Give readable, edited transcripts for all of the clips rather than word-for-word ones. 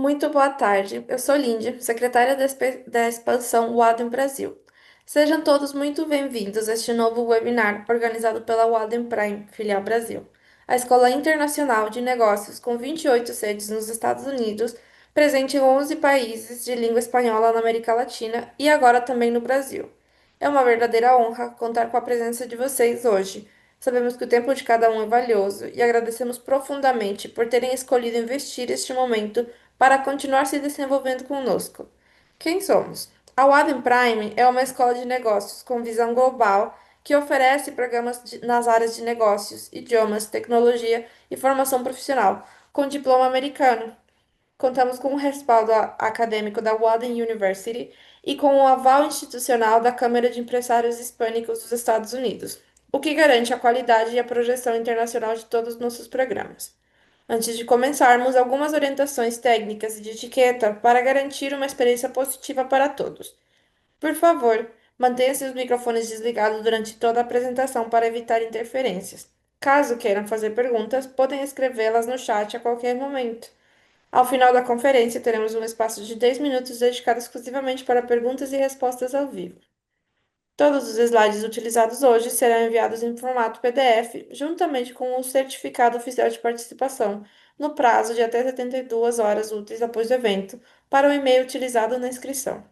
Muito boa tarde. Eu sou Lindy, secretária da expansão Wadden Brasil. Sejam todos muito bem-vindos a este novo webinar organizado pela Wadden Prime, filial Brasil, a escola internacional de negócios com 28 sedes nos Estados Unidos, presente em 11 países de língua espanhola na América Latina e agora também no Brasil. É uma verdadeira honra contar com a presença de vocês hoje. Sabemos que o tempo de cada um é valioso e agradecemos profundamente por terem escolhido investir este momento para continuar se desenvolvendo conosco. Quem somos? A Wadden Prime é uma escola de negócios com visão global que oferece nas áreas de negócios, idiomas, tecnologia e formação profissional, com diploma americano. Contamos com o respaldo acadêmico da Wadden University e com o aval institucional da Câmara de Empresários Hispânicos dos Estados Unidos, o que garante a qualidade e a projeção internacional de todos os nossos programas. Antes de começarmos, algumas orientações técnicas e de etiqueta para garantir uma experiência positiva para todos. Por favor, mantenha seus microfones desligados durante toda a apresentação para evitar interferências. Caso queiram fazer perguntas, podem escrevê-las no chat a qualquer momento. Ao final da conferência, teremos um espaço de 10 minutos dedicado exclusivamente para perguntas e respostas ao vivo. Todos os slides utilizados hoje serão enviados em formato PDF, juntamente com o certificado oficial de participação, no prazo de até 72 horas úteis após o evento, para o e-mail utilizado na inscrição.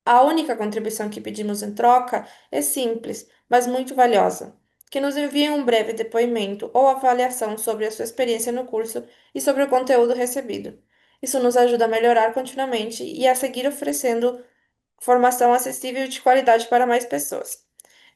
A única contribuição que pedimos em troca é simples, mas muito valiosa: que nos enviem um breve depoimento ou avaliação sobre a sua experiência no curso e sobre o conteúdo recebido. Isso nos ajuda a melhorar continuamente e a seguir oferecendo formação acessível e de qualidade para mais pessoas.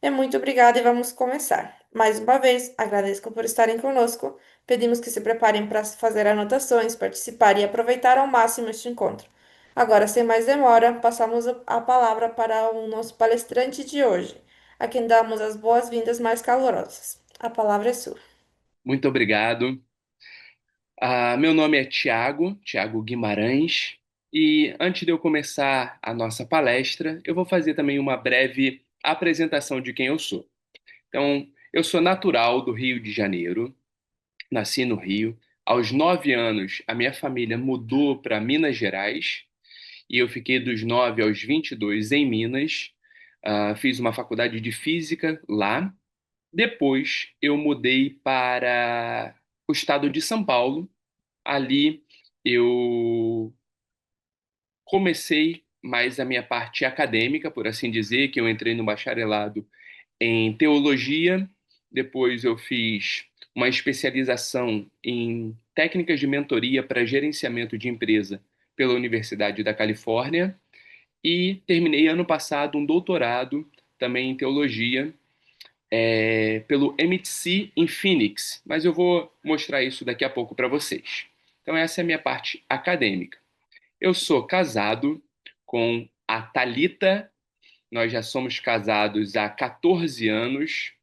Muito obrigada e vamos começar. Mais uma vez, agradeço por estarem conosco. Pedimos que se preparem para fazer anotações, participar e aproveitar ao máximo este encontro. Agora, sem mais demora, passamos a palavra para o nosso palestrante de hoje, a quem damos as boas-vindas mais calorosas. A palavra é sua. Muito obrigado. Meu nome é Tiago Guimarães, e antes de eu começar a nossa palestra, eu vou fazer também uma breve apresentação de quem eu sou. Então, eu sou natural do Rio de Janeiro, nasci no Rio. Aos 9 anos, a minha família mudou para Minas Gerais, e eu fiquei dos 9 aos 22 em Minas. Fiz uma faculdade de física lá. Depois, eu mudei para o estado de São Paulo. Ali eu comecei mais a minha parte acadêmica, por assim dizer, que eu entrei no bacharelado em teologia. Depois eu fiz uma especialização em técnicas de mentoria para gerenciamento de empresa pela Universidade da Califórnia e terminei ano passado um doutorado também em teologia pelo MIT em Phoenix, mas eu vou mostrar isso daqui a pouco para vocês. Então essa é a minha parte acadêmica. Eu sou casado com a Thalita. Nós já somos casados há 14 anos.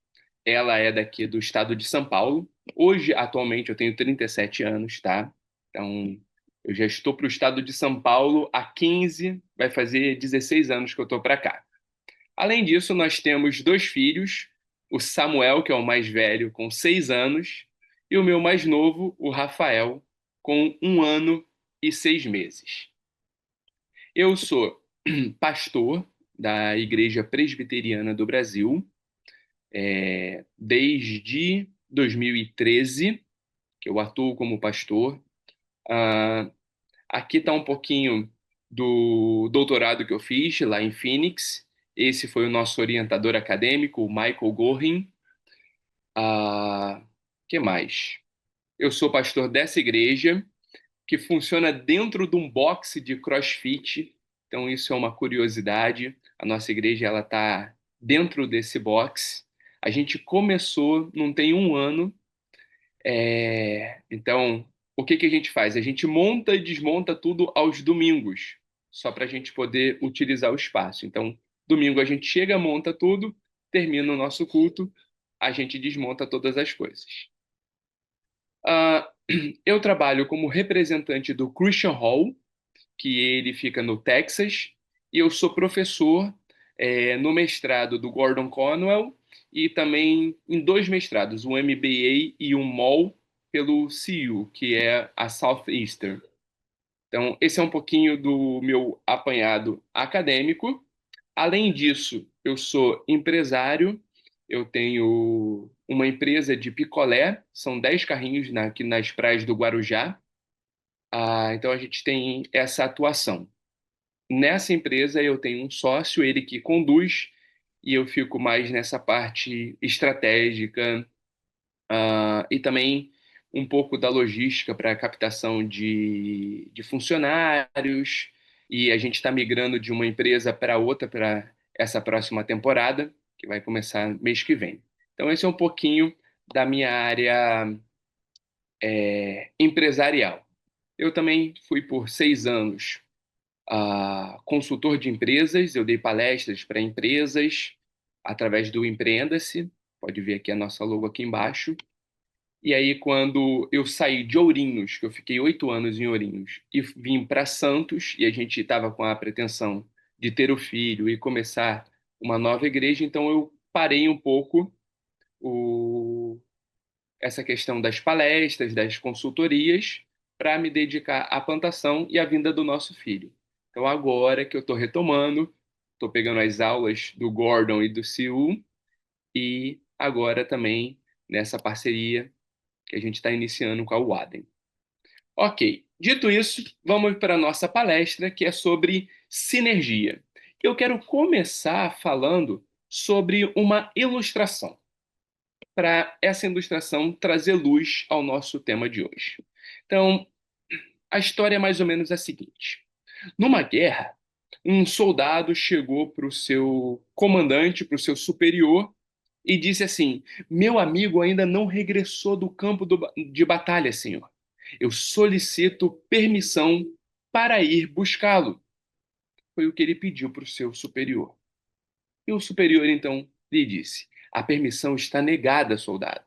Ela é daqui do estado de São Paulo. Hoje, atualmente, eu tenho 37 anos, tá? Então, eu já estou para o estado de São Paulo há 15, vai fazer 16 anos que eu estou para cá. Além disso, nós temos dois filhos: o Samuel, que é o mais velho, com 6 anos, e o meu mais novo, o Rafael, com 1 ano e 6 meses. Eu sou pastor da Igreja Presbiteriana do Brasil, desde 2013, que eu atuo como pastor. Ah, Aqui está um pouquinho do doutorado que eu fiz lá em Phoenix. Esse foi o nosso orientador acadêmico, o Michael Gorin. Que mais? Eu sou pastor dessa igreja, que funciona dentro de um boxe de CrossFit. Então isso é uma curiosidade. A nossa igreja ela está dentro desse boxe. A gente começou, não tem 1 ano. Então, o que que a gente faz? A gente monta e desmonta tudo aos domingos, só para a gente poder utilizar o espaço. Então, domingo a gente chega, monta tudo, termina o nosso culto, a gente desmonta todas as coisas. Ah, eu trabalho como representante do Christian Hall, que ele fica no Texas, e eu sou professor no mestrado do Gordon Conwell e também em dois mestrados, um MBA e um MOL pelo CU, que é a Southeastern. Então, esse é um pouquinho do meu apanhado acadêmico. Além disso, eu sou empresário, eu tenho uma empresa de picolé, são 10 carrinhos aqui nas praias do Guarujá. Então, a gente tem essa atuação. Nessa empresa, eu tenho um sócio, ele que conduz, e eu fico mais nessa parte estratégica, e também um pouco da logística para a captação de funcionários. E a gente está migrando de uma empresa para outra para essa próxima temporada, que vai começar mês que vem. Então, esse é um pouquinho da minha área empresarial. Eu também fui por 6 anos consultor de empresas, eu dei palestras para empresas através do Empreenda-se, pode ver aqui a nossa logo aqui embaixo. E aí, quando eu saí de Ourinhos, que eu fiquei 8 anos em Ourinhos, e vim para Santos, e a gente estava com a pretensão de ter o filho e começar uma nova igreja, então eu parei um pouco o, essa questão das palestras, das consultorias, para me dedicar à plantação e à vinda do nosso filho. Então, agora que eu estou retomando, estou pegando as aulas do Gordon e do Siu, e agora também nessa parceria que a gente está iniciando com a Waden. Ok, dito isso, vamos para a nossa palestra, que é sobre sinergia. Eu quero começar falando sobre uma ilustração, para essa ilustração trazer luz ao nosso tema de hoje. Então, a história é mais ou menos a seguinte: numa guerra, um soldado chegou para o seu comandante, para o seu superior, e disse assim: Meu amigo ainda não regressou do campo de batalha, senhor. Eu solicito permissão para ir buscá-lo. Foi o que ele pediu para o seu superior. E o superior então lhe disse: A permissão está negada, soldado.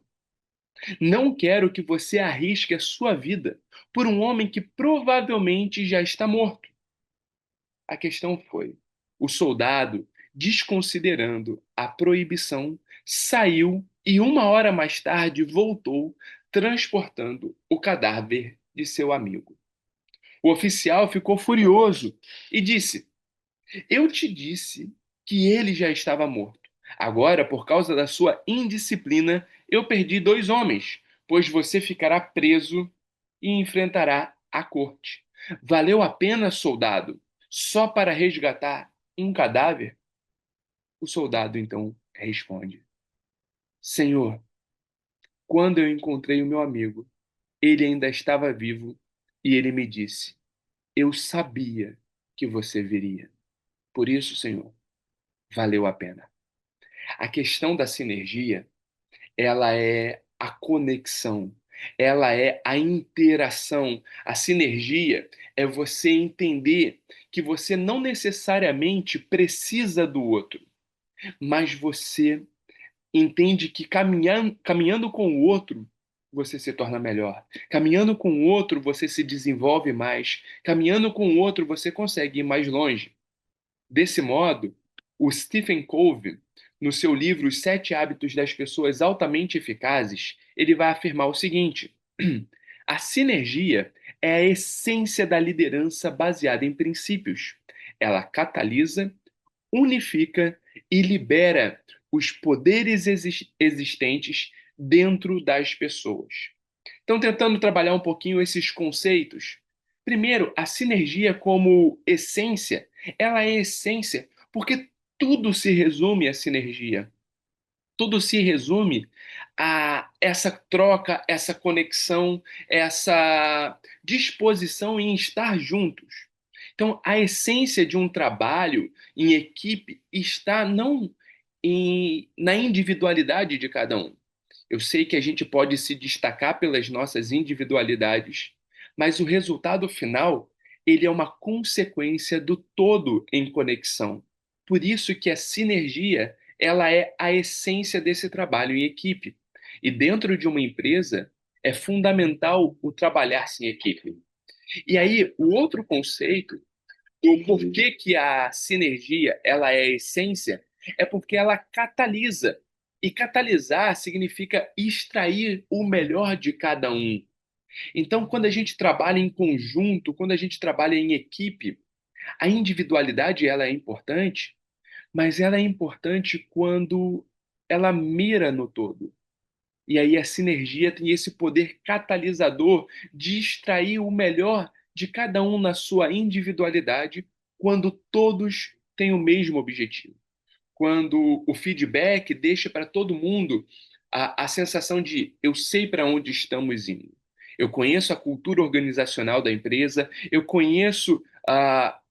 Não quero que você arrisque a sua vida por um homem que provavelmente já está morto. A questão foi: o soldado, desconsiderando a proibição, saiu e 1 hora mais tarde voltou, transportando o cadáver de seu amigo. O oficial ficou furioso e disse: Eu te disse que ele já estava morto. Agora, por causa da sua indisciplina, eu perdi 2 homens, pois você ficará preso e enfrentará a corte. Valeu a pena, soldado, só para resgatar um cadáver? O soldado então responde: Senhor, quando eu encontrei o meu amigo, ele ainda estava vivo e ele me disse: Eu sabia que você viria. Por isso, Senhor, valeu a pena. A questão da sinergia, ela é a conexão, ela é a interação. A sinergia é você entender que você não necessariamente precisa do outro, mas você entende que caminhando com o outro, você se torna melhor. Caminhando com o outro, você se desenvolve mais. Caminhando com o outro, você consegue ir mais longe. Desse modo, o Stephen Covey, no seu livro Os 7 Hábitos das Pessoas Altamente Eficazes, ele vai afirmar o seguinte: a sinergia é a essência da liderança baseada em princípios. Ela catalisa, unifica e libera os poderes existentes dentro das pessoas. Então, tentando trabalhar um pouquinho esses conceitos. Primeiro, a sinergia como essência, ela é essência porque tudo se resume à sinergia. Tudo se resume a essa troca, essa conexão, essa disposição em estar juntos. Então, a essência de um trabalho em equipe está não na individualidade de cada um. Eu sei que a gente pode se destacar pelas nossas individualidades, mas o resultado final, ele é uma consequência do todo em conexão. Por isso que a sinergia, ela é a essência desse trabalho em equipe. E dentro de uma empresa, é fundamental o trabalhar-se em equipe. E aí, o outro conceito do porquê que a sinergia ela é a essência é porque ela catalisa. E catalisar significa extrair o melhor de cada um. Então, quando a gente trabalha em conjunto, quando a gente trabalha em equipe, a individualidade ela é importante, mas ela é importante quando ela mira no todo. E aí a sinergia tem esse poder catalisador de extrair o melhor de cada um na sua individualidade, quando todos têm o mesmo objetivo. Quando o feedback deixa para todo mundo a sensação de eu sei para onde estamos indo. Eu conheço a cultura organizacional da empresa, eu conheço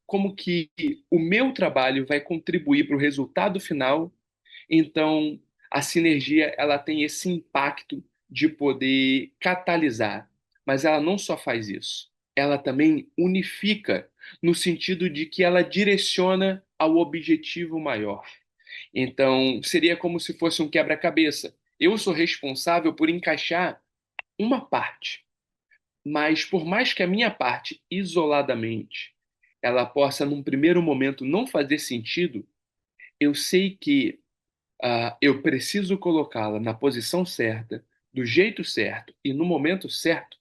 como que o meu trabalho vai contribuir para o resultado final. Então, a sinergia ela tem esse impacto de poder catalisar, mas ela não só faz isso, ela também unifica no sentido de que ela direciona ao objetivo maior. Então, seria como se fosse um quebra-cabeça. Eu sou responsável por encaixar uma parte, mas por mais que a minha parte, isoladamente, ela possa, num primeiro momento, não fazer sentido, eu sei que eu preciso colocá-la na posição certa, do jeito certo e no momento certo,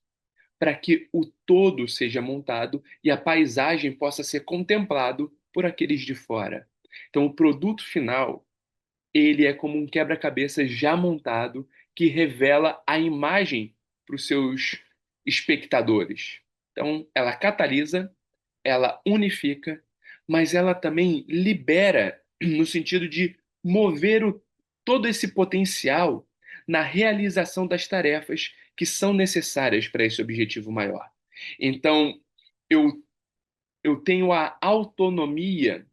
para que o todo seja montado e a paisagem possa ser contemplado por aqueles de fora. Então, o produto final ele é como um quebra-cabeça já montado que revela a imagem para os seus espectadores. Então, ela catalisa, ela unifica, mas ela também libera no sentido de mover todo esse potencial na realização das tarefas que são necessárias para esse objetivo maior. Então, eu, eu tenho a autonomia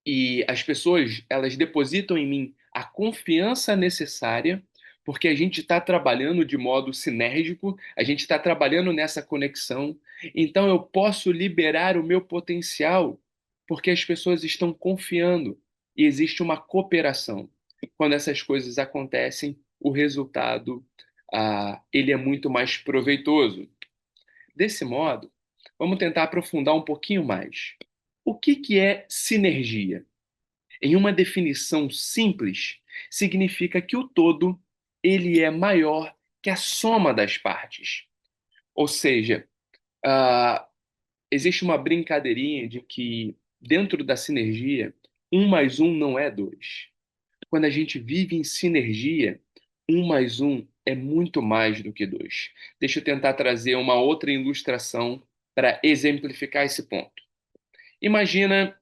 e as pessoas, elas depositam em mim a confiança necessária, porque a gente está trabalhando de modo sinérgico, a gente está trabalhando nessa conexão. Então eu posso liberar o meu potencial, porque as pessoas estão confiando e existe uma cooperação. Quando essas coisas acontecem, o resultado, ele é muito mais proveitoso. Desse modo, vamos tentar aprofundar um pouquinho mais. O que é sinergia? Em uma definição simples, significa que o todo ele é maior que a soma das partes. Ou seja, ah, existe uma brincadeirinha de que dentro da sinergia, um mais um não é dois. Quando a gente vive em sinergia, um mais um é muito mais do que dois. Deixa eu tentar trazer uma outra ilustração para exemplificar esse ponto. Imagina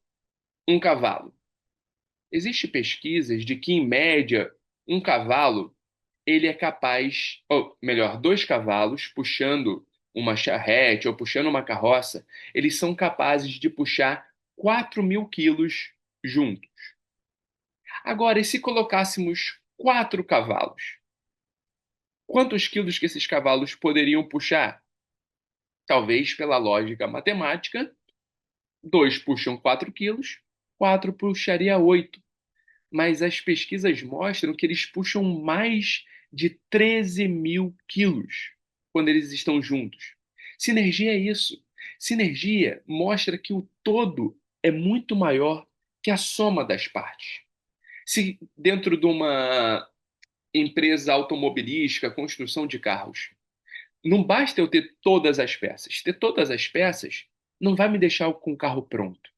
um cavalo. Existem pesquisas de que, em média, um cavalo ele é capaz, ou melhor, dois cavalos puxando uma charrete ou puxando uma carroça, eles são capazes de puxar 4.000 quilos juntos. Agora, e se colocássemos 4 cavalos? Quantos quilos que esses cavalos poderiam puxar? Talvez, pela lógica matemática, 2 puxam 4 quilos, 4 puxaria 8. Mas as pesquisas mostram que eles puxam mais de 13.000 quilos quando eles estão juntos. Sinergia é isso. Sinergia mostra que o todo é muito maior que a soma das partes. Se dentro de uma empresa automobilística, construção de carros, não basta eu ter todas as peças. Ter todas as peças não vai me deixar com o carro pronto.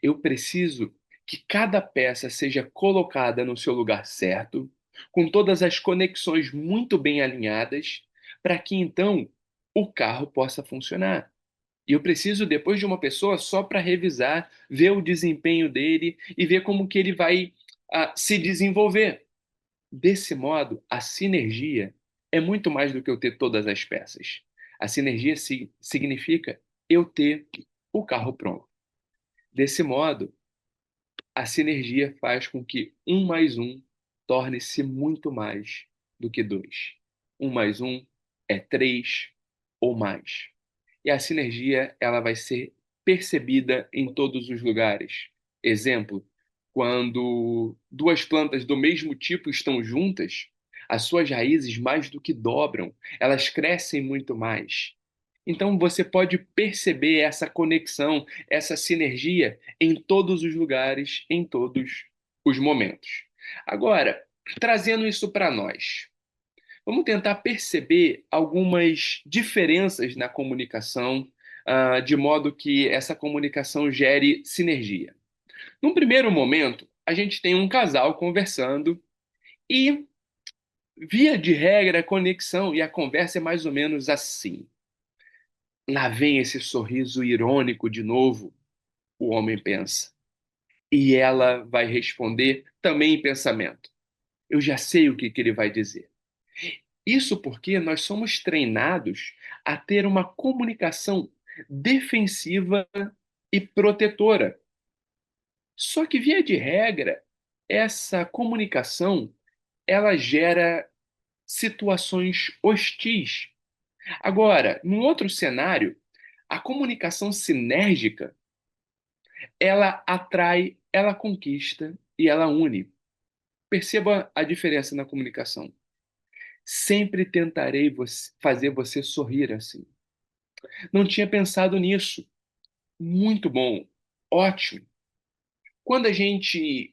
Eu preciso que cada peça seja colocada no seu lugar certo, com todas as conexões muito bem alinhadas, para que então o carro possa funcionar. E eu preciso depois de uma pessoa só para revisar, ver o desempenho dele e ver como que ele vai se desenvolver. Desse modo, a sinergia é muito mais do que eu ter todas as peças. A sinergia significa eu ter o carro pronto. Desse modo, a sinergia faz com que um mais um torne-se muito mais do que dois. Um mais um é três ou mais. E a sinergia ela vai ser percebida em todos os lugares. Exemplo, quando duas plantas do mesmo tipo estão juntas, as suas raízes mais do que dobram, elas crescem muito mais. Então você pode perceber essa conexão, essa sinergia em todos os lugares, em todos os momentos. Agora, trazendo isso para nós. Vamos tentar perceber algumas diferenças na comunicação, de modo que essa comunicação gere sinergia. Num primeiro momento, a gente tem um casal conversando e, via de regra, a conexão e a conversa é mais ou menos assim. Lá vem esse sorriso irônico de novo, o homem pensa. E ela vai responder também em pensamento. Eu já sei o que ele vai dizer. Isso porque nós somos treinados a ter uma comunicação defensiva e protetora. Só que, via de regra, essa comunicação ela gera situações hostis. Agora, num outro cenário, a comunicação sinérgica, ela atrai, ela conquista e ela une. Perceba a diferença na comunicação. Sempre tentarei fazer você sorrir assim. Não tinha pensado nisso. Muito bom. Ótimo. Quando a gente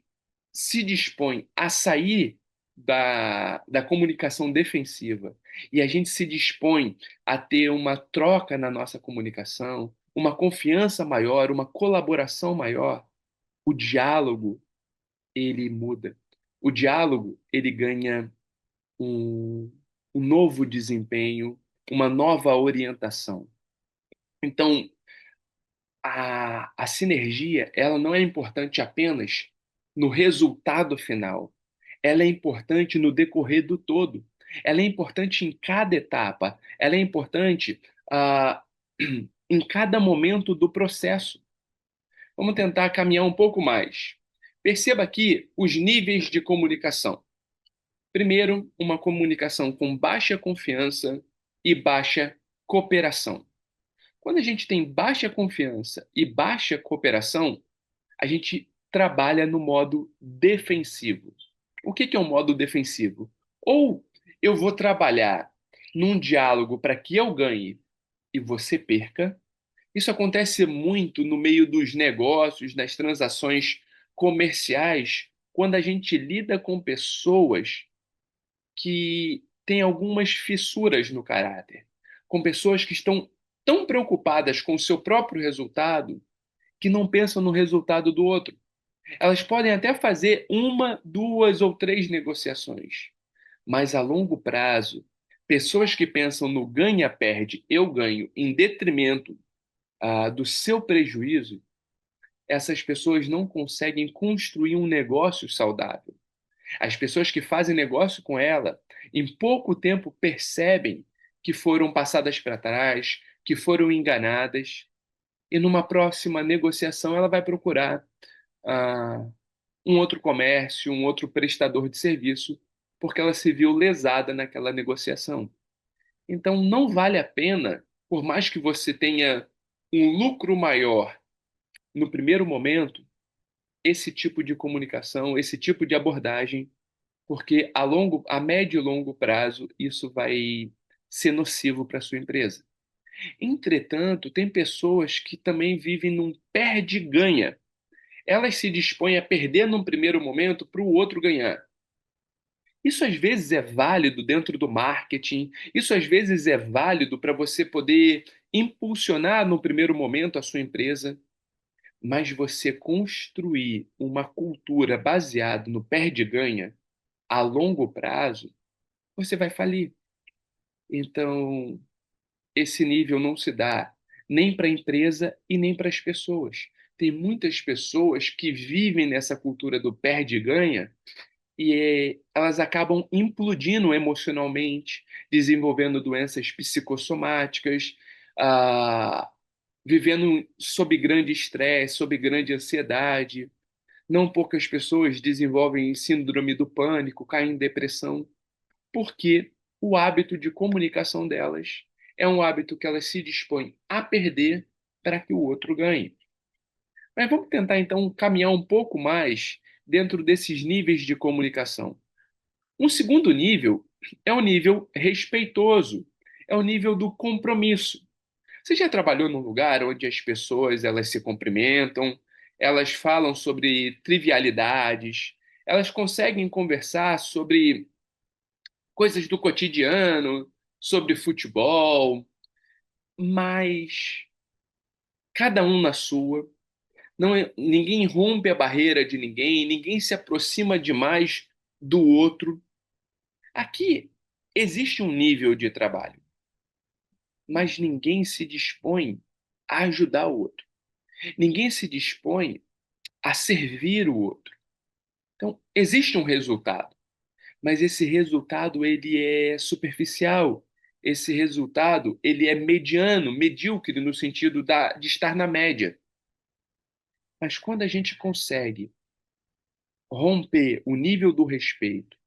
se dispõe a sair da comunicação defensiva e a gente se dispõe a ter uma troca na nossa comunicação, uma confiança maior, uma colaboração maior, o diálogo, ele muda. O diálogo, ele ganha um, um novo desempenho, uma nova orientação. Então, a sinergia, ela não é importante apenas no resultado final. Ela é importante no decorrer do todo. Ela é importante em cada etapa. Ela é importante em cada momento do processo. Vamos tentar caminhar um pouco mais. Perceba aqui os níveis de comunicação. Primeiro, uma comunicação com baixa confiança e baixa cooperação. Quando a gente tem baixa confiança e baixa cooperação, a gente trabalha no modo defensivo. O que é o modo defensivo? Ou eu vou trabalhar num diálogo para que eu ganhe e você perca. Isso acontece muito no meio dos negócios, nas transações comerciais, quando a gente lida com pessoas que têm algumas fissuras no caráter, com pessoas que estão tão preocupadas com o seu próprio resultado que não pensam no resultado do outro. Elas podem até fazer uma, duas ou três negociações, mas a longo prazo, pessoas que pensam no ganha-perde, eu ganho, em detrimento do seu prejuízo, essas pessoas não conseguem construir um negócio saudável. As pessoas que fazem negócio com ela, em pouco tempo percebem que foram passadas para trás, que foram enganadas, e numa próxima negociação ela vai procurar ah, um outro comércio, um outro prestador de serviço, porque ela se viu lesada naquela negociação. Então, não vale a pena, por mais que você tenha um lucro maior no primeiro momento, esse tipo de comunicação, esse tipo de abordagem, porque a médio e longo prazo isso vai ser nocivo para a sua empresa. Entretanto, tem pessoas que também vivem num perde-ganha. Elas se dispõem a perder num primeiro momento para o outro ganhar. Isso às vezes é válido dentro do marketing, isso às vezes é válido para você poder impulsionar no primeiro momento a sua empresa, mas você construir uma cultura baseada no perde-ganha a longo prazo, você vai falir. Então, esse nível não se dá nem para a empresa e nem para as pessoas. Tem muitas pessoas que vivem nessa cultura do perde-ganha e elas acabam implodindo emocionalmente, desenvolvendo doenças psicossomáticas, ah, vivendo sob grande estresse, sob grande ansiedade. Não poucas pessoas desenvolvem síndrome do pânico, caem em depressão, porque o hábito de comunicação delas é um hábito que elas se dispõem a perder para que o outro ganhe. Mas vamos tentar então caminhar um pouco mais dentro desses níveis de comunicação. Um segundo nível é o nível respeitoso, é o nível do compromisso. Você já trabalhou num lugar onde as pessoas elas se cumprimentam, elas falam sobre trivialidades, elas conseguem conversar sobre coisas do cotidiano, sobre futebol, mas cada um na sua. Não ninguém rompe a barreira de ninguém, ninguém se aproxima demais do outro. Aqui existe um nível de trabalho, mas ninguém se dispõe a ajudar o outro. Ninguém se dispõe a servir o outro. Então, existe um resultado, mas esse resultado ele é superficial. Esse resultado ele é mediano, medíocre no sentido de estar na média. Mas quando a gente consegue romper o nível do respeito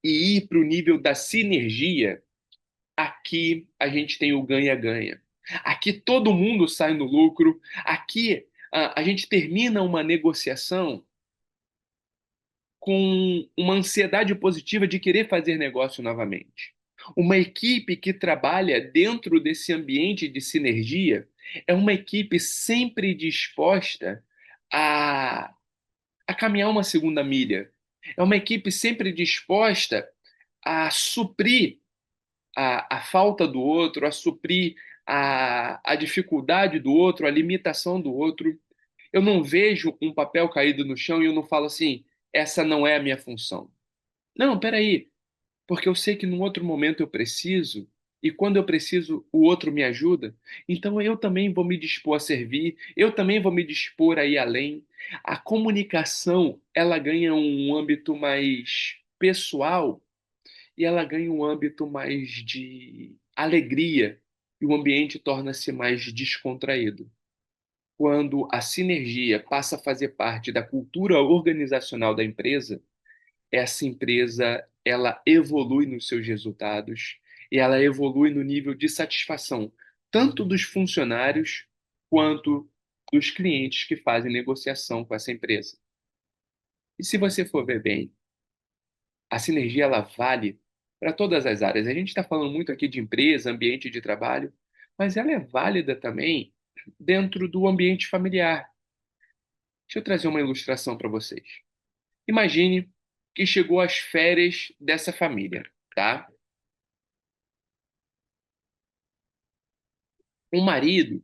e ir para o nível da sinergia, aqui a gente tem o ganha-ganha. Aqui todo mundo sai no lucro. Aqui a gente termina uma negociação com uma ansiedade positiva de querer fazer negócio novamente. Uma equipe que trabalha dentro desse ambiente de sinergia é uma equipe sempre disposta a, a caminhar uma segunda milha. É uma equipe sempre disposta a suprir a falta do outro, a suprir a dificuldade do outro, a limitação do outro. Eu não vejo um papel caído no chão e eu não falo assim, essa não é a minha função. Não, peraí, porque eu sei que num outro momento eu preciso, e quando eu preciso, o outro me ajuda, então eu também vou me dispor a servir, eu também vou me dispor a ir além. A comunicação, ela ganha um âmbito mais pessoal e ela ganha um âmbito mais de alegria e o ambiente torna-se mais descontraído. Quando a sinergia passa a fazer parte da cultura organizacional da empresa, essa empresa ela evolui nos seus resultados e ela evolui no nível de satisfação tanto dos funcionários quanto dos clientes que fazem negociação com essa empresa. E se você for ver bem, a sinergia ela vale para todas as áreas. A gente está falando muito aqui de empresa, ambiente de trabalho, mas ela é válida também dentro do ambiente familiar. Deixa eu trazer uma ilustração para vocês. Imagine que chegou as férias dessa família, tá? Um marido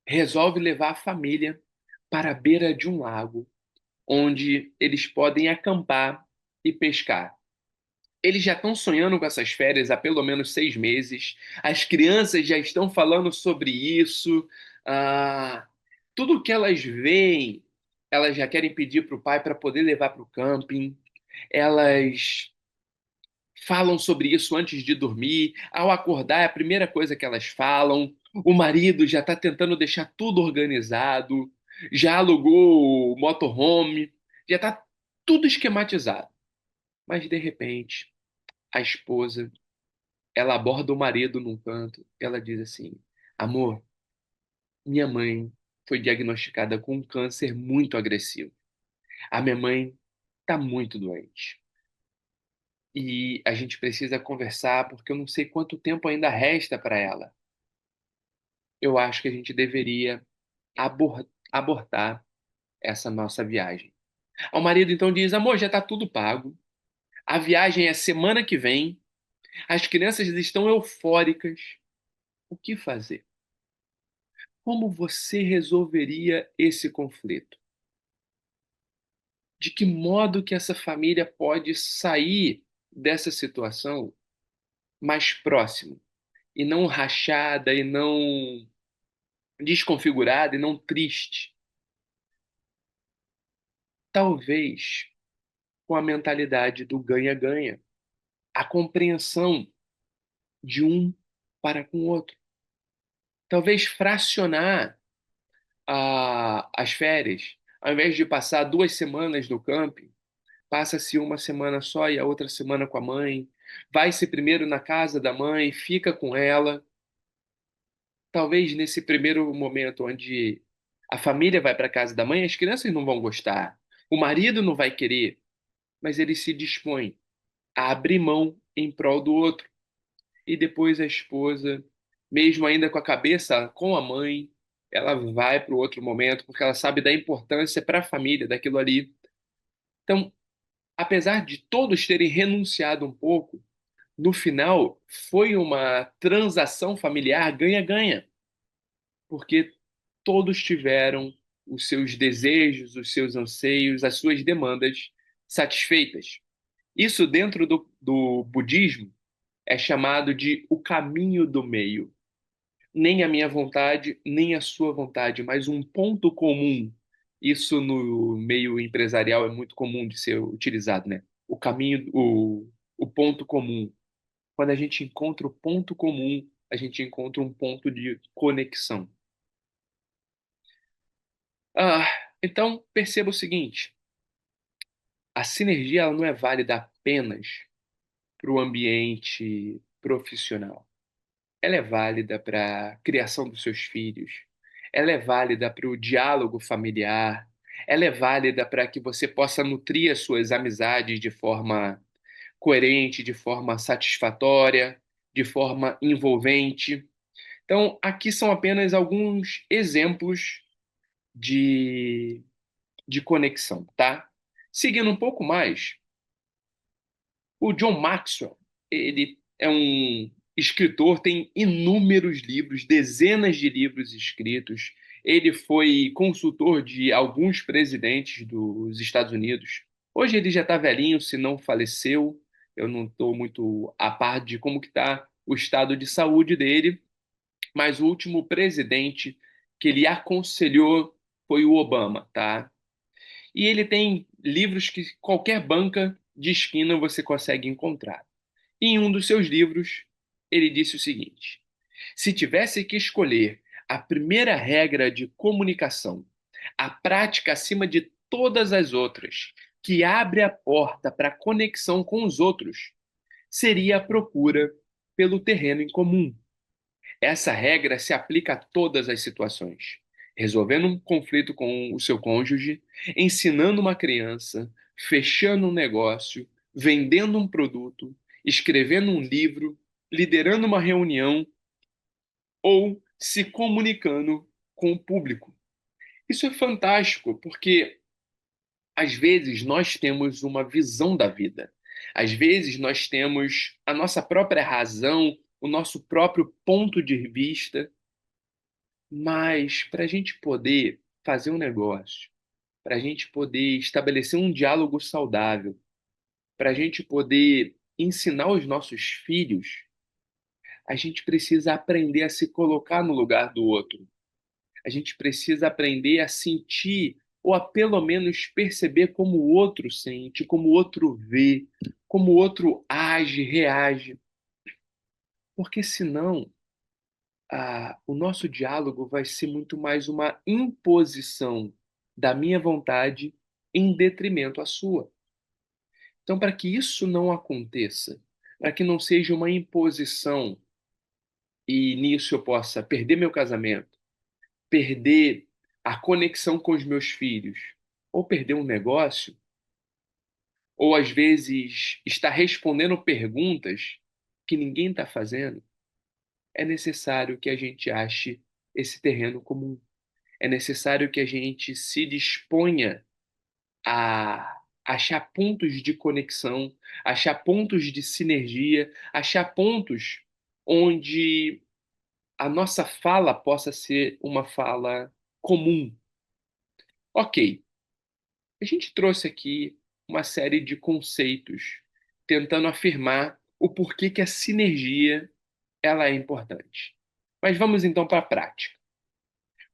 resolve levar a família para a beira de um lago, onde eles podem acampar e pescar. Eles já estão sonhando com essas férias há pelo menos 6 meses. As crianças já estão falando sobre isso. Ah, tudo que elas veem, elas já querem pedir para o pai para poder levar para o camping. Elas falam sobre isso antes de dormir. Ao acordar, é a primeira coisa que elas falam. O marido já está tentando deixar tudo organizado, já alugou o motorhome, já está tudo esquematizado. Mas, de repente, a esposa, ela aborda o marido num canto, ela diz assim: Amor, minha mãe foi diagnosticada com um câncer muito agressivo. A minha mãe está muito doente. E a gente precisa conversar porque eu não sei quanto tempo ainda resta para ela. Eu acho que a gente deveria abortar essa nossa viagem. O marido então diz: Amor, já está tudo pago. A viagem é semana que vem. As crianças estão eufóricas. O que fazer? Como você resolveria esse conflito? De que modo que essa família pode sair dessa situação mais próximo e não rachada e não desconfigurada e não triste? Talvez com a mentalidade do ganha-ganha, a compreensão de um para com o outro. Talvez fracionar as férias, ao invés de passar 2 semanas no camping, passa-se uma semana só e a outra semana com a mãe. Vai-se primeiro na casa da mãe, fica com ela. Talvez nesse primeiro momento onde a família vai para a casa da mãe, as crianças não vão gostar, o marido não vai querer, mas ele se dispõe a abrir mão em prol do outro. E depois a esposa, mesmo ainda com a cabeça com a mãe, ela vai para o outro momento, porque ela sabe da importância para a família daquilo ali. Então, apesar de todos terem renunciado um pouco, no final, foi uma transação familiar ganha-ganha, porque todos tiveram os seus desejos, os seus anseios, as suas demandas satisfeitas. Isso, dentro do budismo, é chamado de o caminho do meio. Nem a minha vontade, nem a sua vontade, mas um ponto comum. Isso no meio empresarial é muito comum de ser utilizado, né? O caminho, o ponto comum. Quando a gente encontra o ponto comum, a gente encontra um ponto de conexão. Ah, então perceba o seguinte: a sinergia ela não é válida apenas para o ambiente profissional. Ela é válida para a criação dos seus filhos. Ela é válida para o diálogo familiar. Ela é válida para que você possa nutrir as suas amizades de forma coerente, de forma satisfatória, de forma envolvente. Então, aqui são apenas alguns exemplos de, de conexão, tá? Seguindo um pouco mais, o John Maxwell, ele é um escritor, tem inúmeros livros, dezenas de livros escritos. Ele foi consultor de alguns presidentes dos Estados Unidos. Hoje ele já está velhinho, se não faleceu. Eu não estou muito a par de como que está o estado de saúde dele, mas o último presidente que ele aconselhou foi o Obama, tá? E ele tem livros que qualquer banca de esquina você consegue encontrar. E em um dos seus livros, ele disse o seguinte: se tivesse que escolher a primeira regra de comunicação, a prática acima de todas as outras, que abre a porta para a conexão com os outros, seria a procura pelo terreno em comum. Essa regra se aplica a todas as situações. Resolvendo um conflito com o seu cônjuge, ensinando uma criança, fechando um negócio, vendendo um produto, escrevendo um livro, liderando uma reunião ou se comunicando com o público. Isso é fantástico, porque às vezes nós temos uma visão da vida. Às vezes nós temos a nossa própria razão, o nosso próprio ponto de vista. Mas para a gente poder fazer um negócio, para a gente poder estabelecer um diálogo saudável, para a gente poder ensinar os nossos filhos, a gente precisa aprender a se colocar no lugar do outro. A gente precisa aprender a sentir, ou a pelo menos perceber como o outro sente, como o outro vê, como o outro age, reage. Porque senão o nosso diálogo vai ser muito mais uma imposição da minha vontade em detrimento à sua. Então, para que isso não aconteça, para que não seja uma imposição e nisso eu possa perder meu casamento, perder a conexão com os meus filhos, ou perder um negócio, ou às vezes estar respondendo perguntas que ninguém está fazendo, é necessário que a gente ache esse terreno comum. É necessário que a gente se disponha a achar pontos de conexão, achar pontos de sinergia, achar pontos onde a nossa fala possa ser uma fala comum. Ok, a gente trouxe aqui uma série de conceitos tentando afirmar o porquê que a sinergia ela é importante. Mas vamos então para a prática.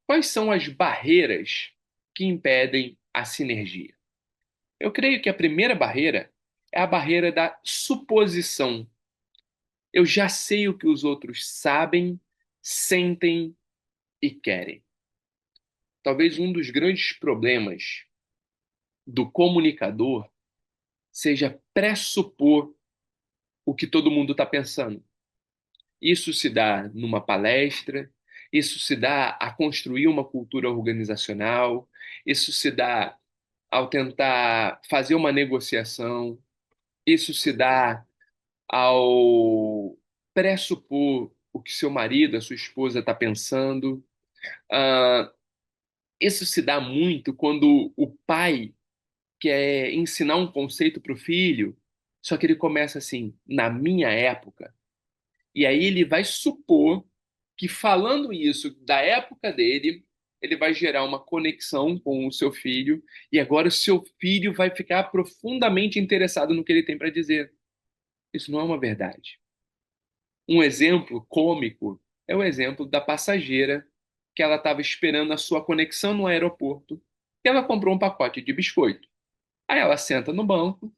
Quais são as barreiras que impedem a sinergia? Eu creio que a primeira barreira é a barreira da suposição. Eu já sei o que os outros sabem, sentem e querem. Talvez um dos grandes problemas do comunicador seja pressupor o que todo mundo está pensando. Isso se dá numa palestra, isso se dá a construir uma cultura organizacional, isso se dá ao tentar fazer uma negociação, isso se dá ao pressupor o que seu marido, a sua esposa está pensando. Ah, isso se dá muito quando o pai quer ensinar um conceito para o filho Só que ele começa assim, na minha época, e aí ele vai supor que falando isso da época dele, ele vai gerar uma conexão com o seu filho, e agora o seu filho vai ficar profundamente interessado no que ele tem para dizer. Isso não é uma verdade. Um exemplo cômico é o exemplo da passageira que ela estava esperando a sua conexão no aeroporto e ela comprou um pacote de biscoito. Aí ela senta no banco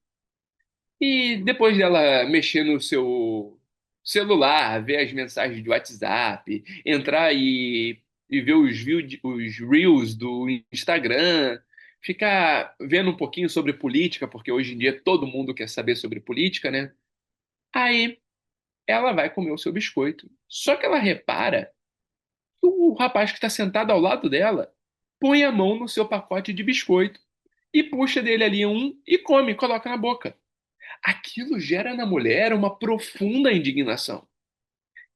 e depois dela mexer no seu celular, ver as mensagens do WhatsApp, entrar e ver os Reels do Instagram, ficar vendo um pouquinho sobre política, porque hoje em dia todo mundo quer saber sobre política, né? Aí ela vai comer o seu biscoito. Só que ela repara que o rapaz que está sentado ao lado dela põe a mão no seu pacote de biscoito e puxa dele ali um e come, coloca na boca. Aquilo gera na mulher uma profunda indignação.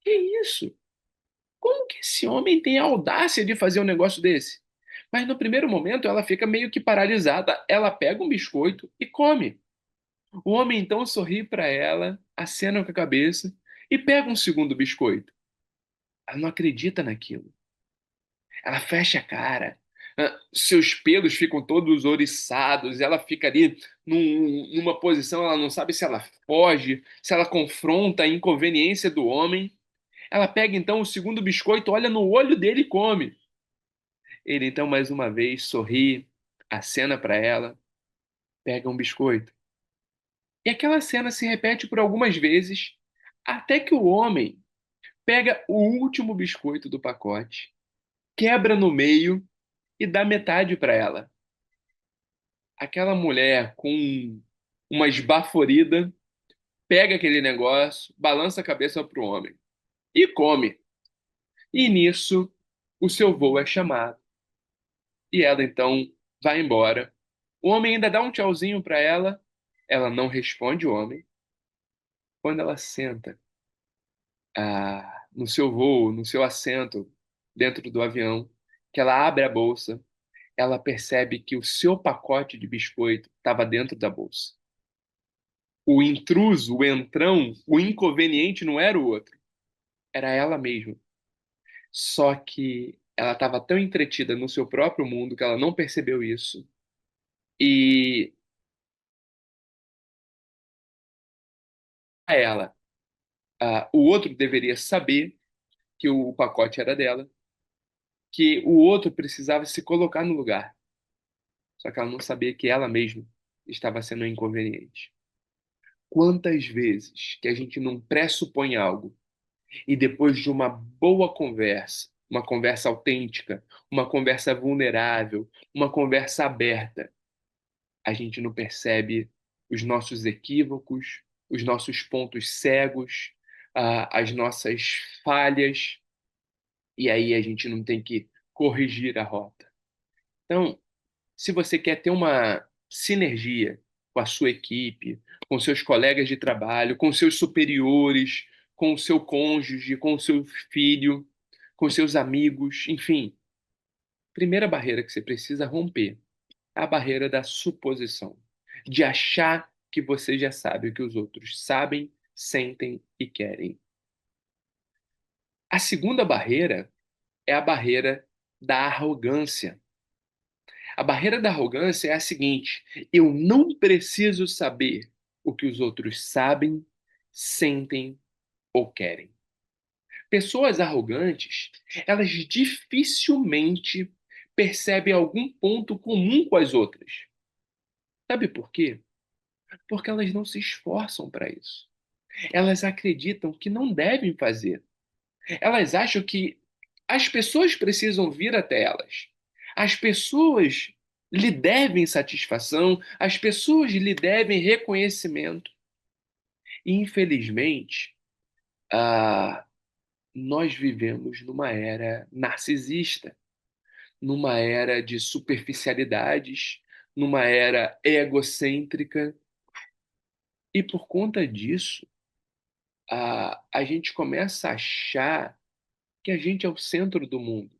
Que isso? Como que esse homem tem a audácia de fazer um negócio desse? Mas no primeiro momento ela fica meio que paralisada. Ela pega um biscoito e come. O homem então sorri para ela, acena com a cabeça e pega um segundo biscoito. Ela não acredita naquilo. Ela fecha a cara. Seus pelos ficam todos ouriçados. Ela fica ali numa posição, ela não sabe se ela foge, se ela confronta a inconveniência do homem. Ela pega então o segundo biscoito, olha no olho dele e come. Ele então mais uma vez sorri, acena para ela, pega um biscoito. E aquela cena se repete por algumas vezes, até que o homem pega o último biscoito do pacote, quebra no meio e dá metade para ela. Aquela mulher com uma esbaforida pega aquele negócio, balança a cabeça pro homem e come. E nisso, o seu voo é chamado. E ela então vai embora. O homem ainda dá um tchauzinho para ela. Ela não responde o homem. Quando ela senta no seu voo, no seu assento, dentro do avião, que ela abre a bolsa, ela percebe que o seu pacote de biscoito estava dentro da bolsa. O intruso, o entrão, o inconveniente não era o outro, era ela mesma. Só que ela estava tão entretida no seu próprio mundo que ela não percebeu isso. E a ela, o outro deveria saber que o pacote era dela, que o outro precisava se colocar no lugar. Só que ela não sabia que ela mesma estava sendo inconveniente. Quantas vezes que a gente não pressupõe algo e depois de uma boa conversa, uma conversa autêntica, uma conversa vulnerável, uma conversa aberta, a gente não percebe os nossos equívocos, os nossos pontos cegos, as nossas falhas, e aí a gente não tem que corrigir a rota. Então, se você quer ter uma sinergia com a sua equipe, com seus colegas de trabalho, com seus superiores, com o seu cônjuge, com o seu filho, com seus amigos, enfim, primeira barreira que você precisa romper é a barreira da suposição, de achar que você já sabe o que os outros sabem, sentem e querem. A segunda barreira é a barreira da arrogância. A barreira da arrogância é a seguinte: eu não preciso saber o que os outros sabem, sentem ou querem. Pessoas arrogantes, elas dificilmente percebem algum ponto comum com as outras. Sabe por quê? Porque elas não se esforçam para isso. Elas acreditam que não devem fazer. Elas acham que as pessoas precisam vir até elas. As pessoas lhe devem satisfação, as pessoas lhe devem reconhecimento. E, infelizmente, ah, nós vivemos numa era narcisista, numa era de superficialidades, numa era egocêntrica. E por conta disso, a gente começa a achar que a gente é o centro do mundo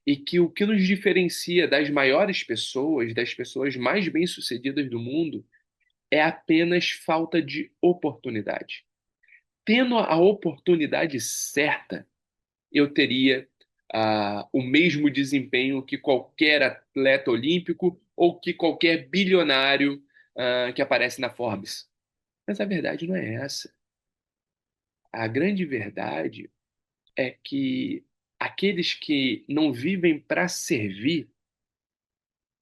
e que o que nos diferencia das maiores pessoas, das pessoas mais bem-sucedidas do mundo, é apenas falta de oportunidade. Tendo a oportunidade certa, eu teria o mesmo desempenho que qualquer atleta olímpico ou que qualquer bilionário que aparece na Forbes. Mas a verdade não é essa. A grande verdade é que aqueles que não vivem para servir,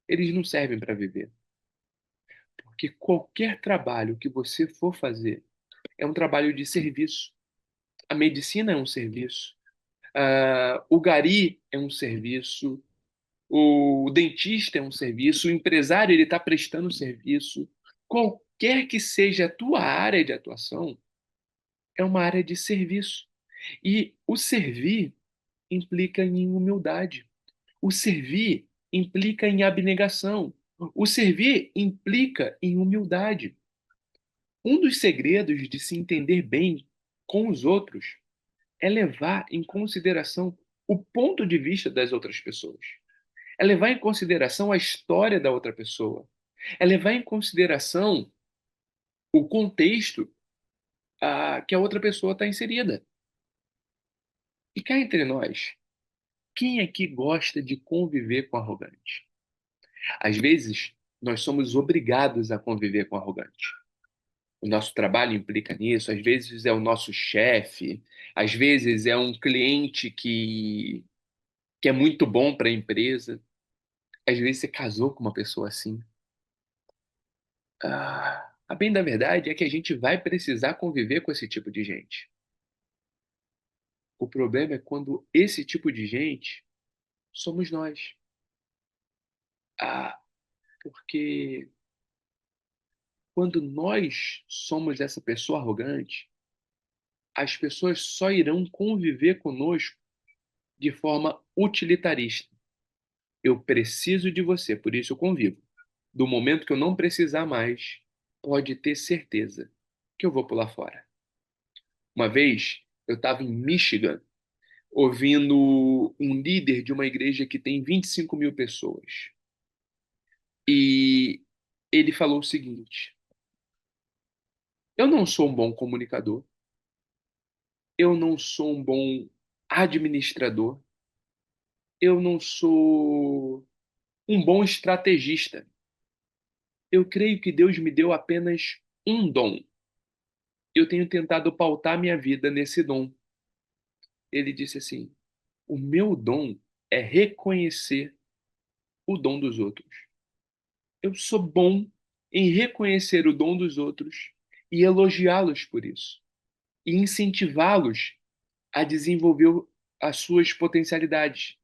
eles não servem para viver. Porque qualquer trabalho que você for fazer é um trabalho de serviço. A medicina é um serviço. O gari é um serviço. O dentista é um serviço. O empresário ele está prestando serviço. Qualquer que seja a tua área de atuação, é uma área de serviço. E o servir implica em humildade. O servir implica em abnegação. O servir implica em humildade. Um dos segredos de se entender bem com os outros é levar em consideração o ponto de vista das outras pessoas. É levar em consideração a história da outra pessoa. É levar em consideração o contexto que a outra pessoa está inserida. E cá entre nós, quem aqui gosta de conviver com arrogante? Às vezes, nós somos obrigados a conviver com arrogante. O nosso trabalho implica nisso, às vezes é o nosso chefe, às vezes é um cliente que é muito bom para a empresa, às vezes você casou com uma pessoa assim. A bem da verdade é que a gente vai precisar conviver com esse tipo de gente. O problema é quando esse tipo de gente somos nós. Ah, porque quando nós somos essa pessoa arrogante, as pessoas só irão conviver conosco de forma utilitarista. Eu preciso de você, por isso eu convivo. Do momento que eu não precisar mais, pode ter certeza que eu vou pular fora. Uma vez, eu estava em Michigan, ouvindo um líder de uma igreja que tem 25 mil pessoas. E ele falou o seguinte: eu não sou um bom comunicador, eu não sou um bom administrador, eu não sou um bom estrategista. Eu creio que Deus me deu apenas um dom. Eu tenho tentado pautar minha vida nesse dom. Ele disse assim: o meu dom é reconhecer o dom dos outros. Eu sou bom em reconhecer o dom dos outros e elogiá-los por isso, e incentivá-los a desenvolver as suas potencialidades.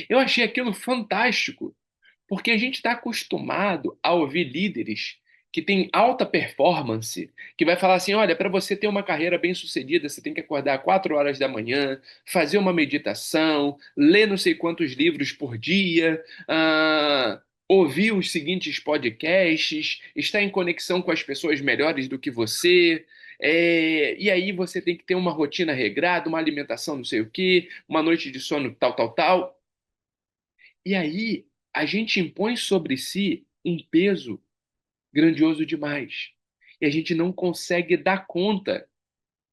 Eu achei aquilo fantástico, porque a gente está acostumado a ouvir líderes que têm alta performance, que vai falar assim: olha, para você ter uma carreira bem-sucedida, você tem que acordar 4 horas da manhã, fazer uma meditação, ler não sei quantos livros por dia, ouvir os seguintes podcasts, estar em conexão com as pessoas melhores do que você. E aí você tem que ter uma rotina regrada, uma alimentação não sei o quê, uma noite de sono tal, tal, tal. E aí a gente impõe sobre si um peso grandioso demais. E a gente não consegue dar conta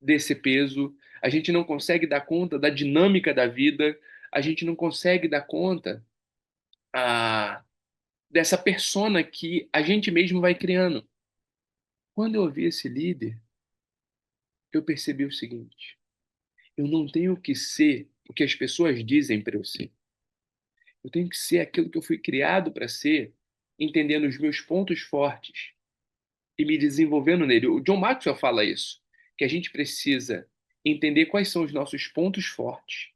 desse peso, a gente não consegue dar conta da dinâmica da vida, a gente não consegue dar conta dessa persona que a gente mesmo vai criando. Quando eu ouvi esse líder, eu percebi o seguinte: eu não tenho que ser o que as pessoas dizem para eu ser. Eu tenho que ser aquilo que eu fui criado para ser, entendendo os meus pontos fortes e me desenvolvendo nele. O John Maxwell fala isso, que a gente precisa entender quais são os nossos pontos fortes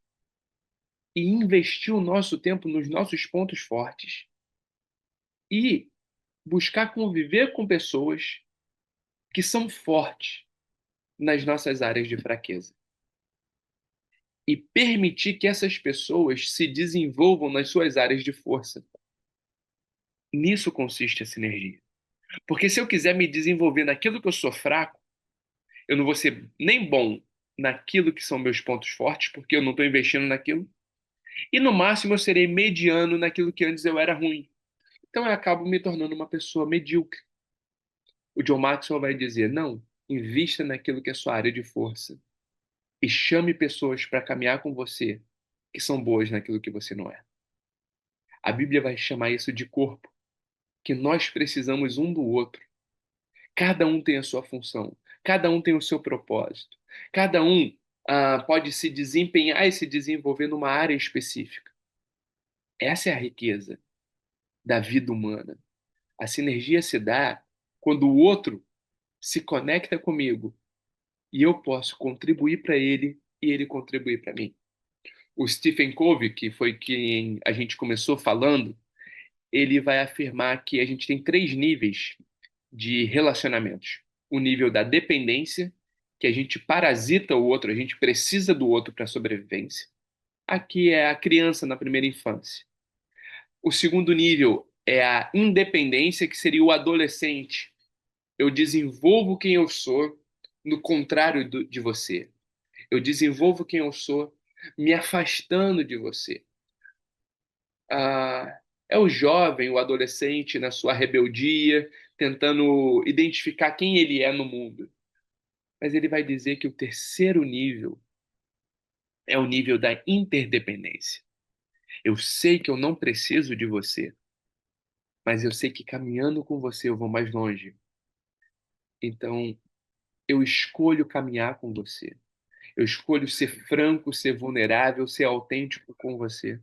e investir o nosso tempo nos nossos pontos fortes e buscar conviver com pessoas que são fortes nas nossas áreas de fraqueza e permitir que essas pessoas se desenvolvam nas suas áreas de força. Nisso consiste a sinergia. Porque se eu quiser me desenvolver naquilo que eu sou fraco, eu não vou ser nem bom naquilo que são meus pontos fortes, porque eu não estou investindo naquilo, e no máximo eu serei mediano naquilo que antes eu era ruim. Então eu acabo me tornando uma pessoa medíocre. O John Maxwell vai dizer: não, invista naquilo que é sua área de força e chame pessoas para caminhar com você que são boas naquilo que você não é. A Bíblia vai chamar isso de corpo, que nós precisamos um do outro. Cada um tem a sua função, cada um tem o seu propósito, cada um pode se desempenhar e se desenvolver numa área específica. Essa é a riqueza da vida humana. A sinergia se dá quando o outro se conecta comigo e eu posso contribuir para ele e ele contribuir para mim. O Stephen Covey, que foi quem a gente começou falando, ele vai afirmar que a gente tem três níveis de relacionamentos. O nível da dependência, que a gente parasita o outro, a gente precisa do outro para a sobrevivência. Aqui é a criança na primeira infância. O segundo nível é a independência, que seria o adolescente. Eu desenvolvo quem eu sou, no contrário de você. Eu desenvolvo quem eu sou, me afastando de você. É o jovem, o adolescente, na sua rebeldia, tentando identificar quem ele é no mundo. Mas ele vai dizer que o terceiro nível é o nível da interdependência. Eu sei que eu não preciso de você, mas eu sei que caminhando com você eu vou mais longe. Então, eu escolho caminhar com você. Eu escolho ser franco, ser vulnerável, ser autêntico com você.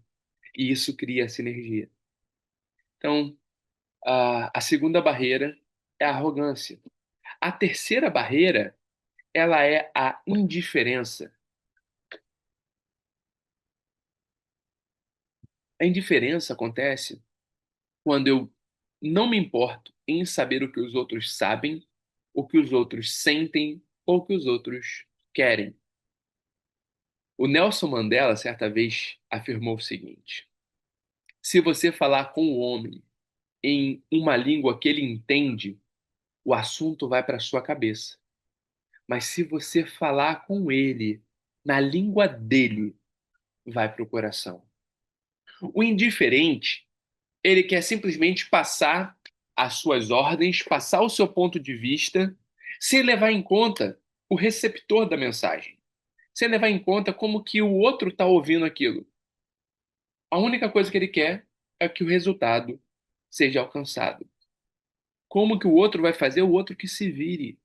E isso cria sinergia. Então, a segunda barreira é a arrogância. A terceira barreira, ela é a indiferença. A indiferença acontece quando eu não me importo em saber o que os outros sabem, o que os outros sentem ou o que os outros querem. O Nelson Mandela, certa vez, afirmou o seguinte: se você falar com o homem em uma língua que ele entende, o assunto vai para sua cabeça. Mas se você falar com ele na língua dele, vai para o coração. O indiferente, ele quer simplesmente passar as suas ordens, passar o seu ponto de vista, sem levar em conta o receptor da mensagem, sem levar em conta como que o outro está ouvindo aquilo. A única coisa que ele quer é que o resultado seja alcançado. Como que o outro vai fazer, o outro que se vire.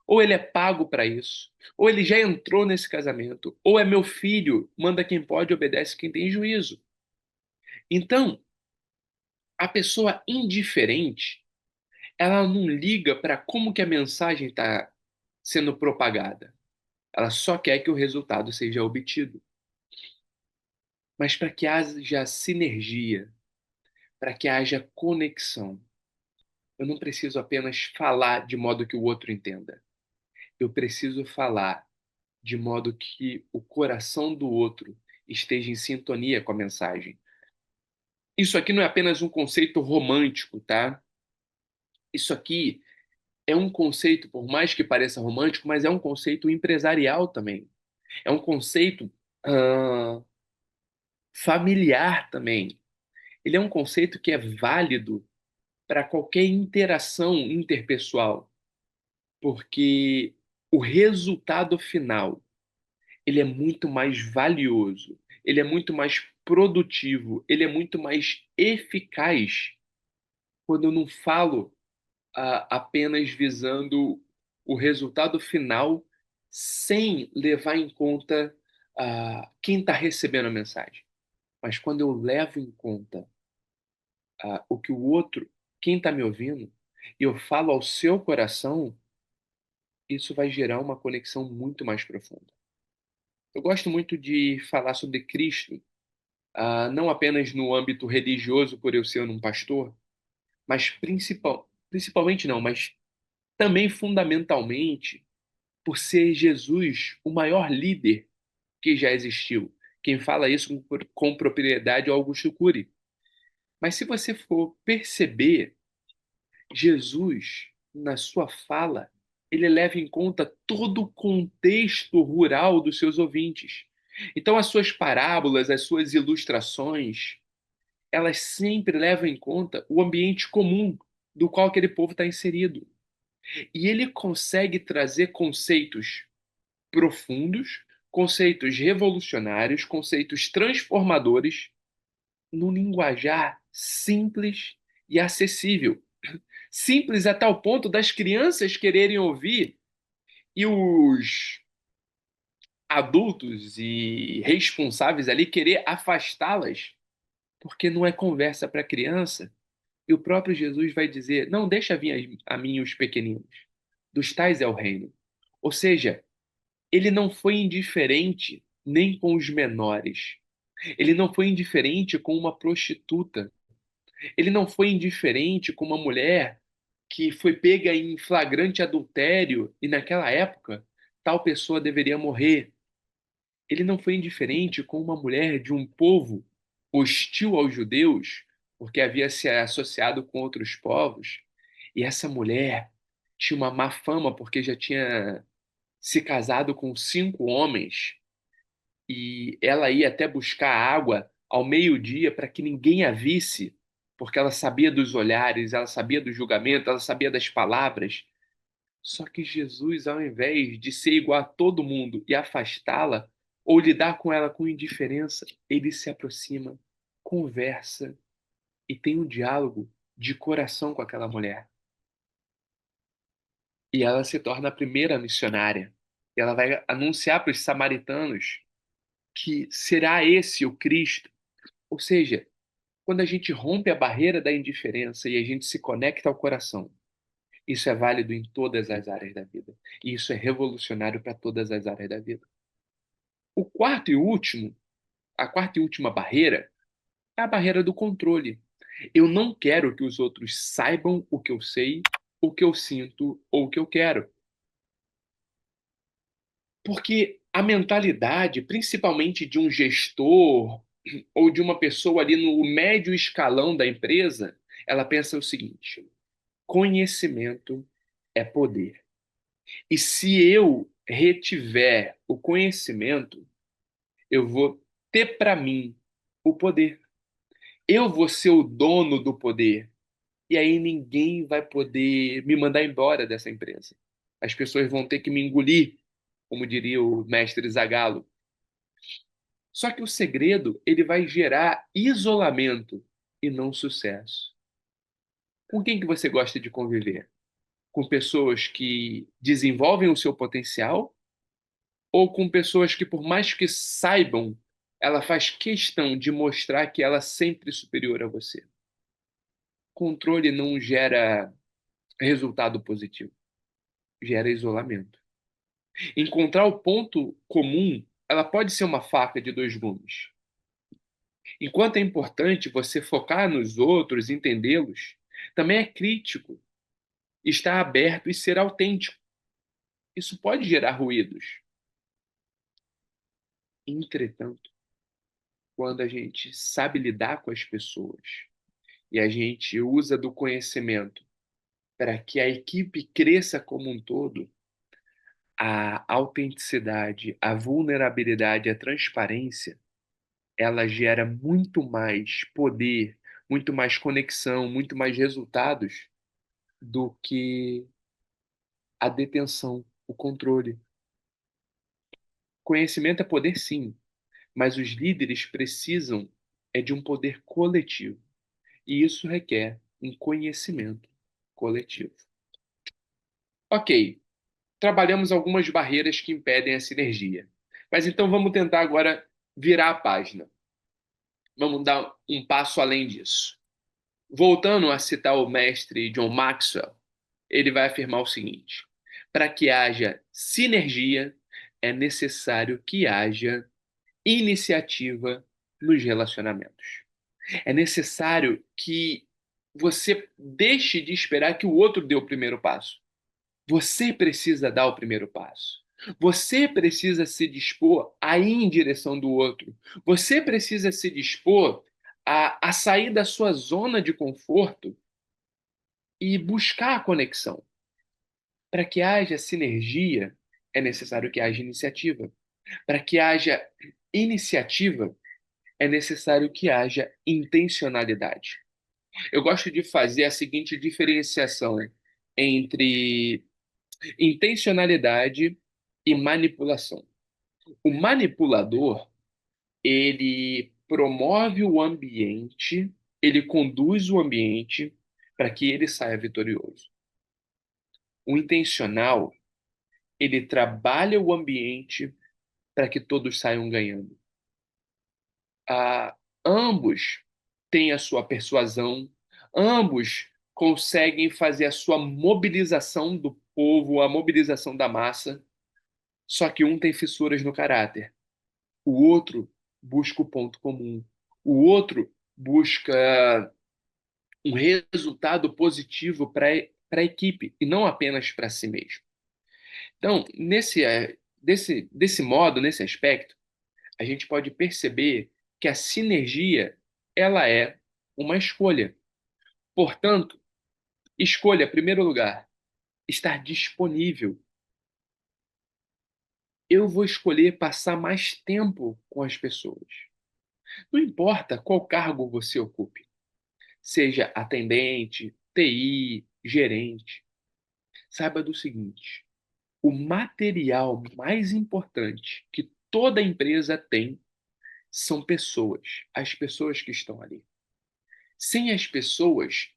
Ou ele é pago para isso, ou ele já entrou nesse casamento, ou é meu filho, manda quem pode, obedece quem tem juízo. Então, a pessoa indiferente, ela não liga para como que a mensagem está sendo propagada. Ela só quer que o resultado seja obtido. Mas para que haja sinergia, para que haja conexão, eu não preciso apenas falar de modo que o outro entenda. Eu preciso falar de modo que o coração do outro esteja em sintonia com a mensagem. Isso aqui não é apenas um conceito romântico, tá? Isso aqui é um conceito, por mais que pareça romântico, mas é um conceito empresarial também. É um conceito familiar também. Ele é um conceito que é válido para qualquer interação interpessoal, porque o resultado final ele é muito mais valioso, ele é muito mais produtivo, ele é muito mais eficaz quando eu não falo apenas visando o resultado final sem levar em conta quem está recebendo a mensagem. Mas quando eu levo em conta o que o outro, quem está me ouvindo, e eu falo ao seu coração, isso vai gerar uma conexão muito mais profunda. Eu gosto muito de falar sobre Cristo, não apenas no âmbito religioso, por eu ser um pastor, mas principalmente não, mas também fundamentalmente por ser Jesus o maior líder que já existiu. Quem fala isso com propriedade é Augusto Cury. Mas se você for perceber, Jesus, na sua fala, ele leva em conta todo o contexto rural dos seus ouvintes. Então, as suas parábolas, as suas ilustrações, elas sempre levam em conta o ambiente comum do qual aquele povo está inserido. E ele consegue trazer conceitos profundos, conceitos revolucionários, conceitos transformadores num linguajar simples e acessível. Simples a tal ponto das crianças quererem ouvir e os adultos e responsáveis ali querer afastá-las, porque não é conversa para criança. E o próprio Jesus vai dizer: não, deixa vir a mim os pequeninos, dos tais é o reino. Ou seja, ele não foi indiferente nem com os menores. Ele não foi indiferente com uma prostituta. Ele não foi indiferente com uma mulher que foi pega em flagrante adultério e naquela época tal pessoa deveria morrer. Ele não foi indiferente com uma mulher de um povo hostil aos judeus, porque havia se associado com outros povos, e essa mulher tinha uma má fama porque já tinha se casado com 5 homens e ela ia até buscar água ao meio-dia para que ninguém a visse, porque ela sabia dos olhares, ela sabia do julgamento, ela sabia das palavras. Só que Jesus, ao invés de ser igual a todo mundo e afastá-la, ou lidar com ela com indiferença, ele se aproxima, conversa e tem um diálogo de coração com aquela mulher. E ela se torna a primeira missionária. E ela vai anunciar para os samaritanos que será esse o Cristo. Ou seja, quando a gente rompe a barreira da indiferença e a gente se conecta ao coração, isso é válido em todas as áreas da vida. E isso é revolucionário para todas as áreas da vida. O quarto e último, a quarta e última barreira é a barreira do controle. Eu não quero que os outros saibam o que eu sei, o que eu sinto ou o que eu quero. Porque a mentalidade, principalmente de um gestor ou de uma pessoa ali no médio escalão da empresa, ela pensa o seguinte: conhecimento é poder. E se eu retiver o conhecimento, eu vou ter para mim o poder. Eu vou ser o dono do poder. E aí ninguém vai poder me mandar embora dessa empresa. As pessoas vão ter que me engolir, como diria o mestre Zagallo. Só que o segredo, ele vai gerar isolamento e não sucesso. Com quem que você gosta de conviver? Com pessoas que desenvolvem o seu potencial ou com pessoas que, por mais que saibam, ela faz questão de mostrar que ela é sempre superior a você? Controle não gera resultado positivo, gera isolamento. Encontrar o ponto comum, ela pode ser uma faca de dois gumes. Enquanto é importante você focar nos outros, entendê-los, também é crítico estar aberto e ser autêntico. Isso pode gerar ruídos. Entretanto, quando a gente sabe lidar com as pessoas e a gente usa do conhecimento para que a equipe cresça como um todo, a autenticidade, a vulnerabilidade, a transparência, ela gera muito mais poder, muito mais conexão, muito mais resultados do que a detenção, o controle. Conhecimento é poder, sim, mas os líderes precisam de um poder coletivo. E isso requer um conhecimento coletivo. Ok, trabalhamos algumas barreiras que impedem a sinergia. Mas então vamos tentar agora virar a página. Vamos dar um passo além disso. Voltando a citar o mestre John Maxwell, ele vai afirmar o seguinte: para que haja sinergia, é necessário que haja iniciativa nos relacionamentos. É necessário que você deixe de esperar que o outro dê o primeiro passo. Você precisa dar o primeiro passo. Você precisa se dispor a ir em direção do outro. Você precisa se dispor a sair da sua zona de conforto e buscar a conexão. Para que haja sinergia, é necessário que haja iniciativa. Para que haja iniciativa, é necessário que haja intencionalidade. Eu gosto de fazer a seguinte diferenciação, né? entre intencionalidade e manipulação. O manipulador, ele promove o ambiente, ele conduz o ambiente para que ele saia vitorioso. O intencional, ele trabalha o ambiente para que todos saiam ganhando. Ambos têm a sua persuasão, ambos conseguem fazer a sua mobilização do povo, a mobilização da massa, só que um tem fissuras no caráter, o outro busca o ponto comum, o outro busca um resultado positivo para a equipe e não apenas para si mesmo. Então, desse modo, nesse aspecto, a gente pode perceber que a sinergia ela é uma escolha. Portanto, escolha, em primeiro lugar, estar disponível. Eu vou escolher passar mais tempo com as pessoas. Não importa qual cargo você ocupe, seja atendente, TI, gerente. Saiba do seguinte: o material mais importante que toda empresa tem são pessoas, as pessoas que estão ali. Sem as pessoas,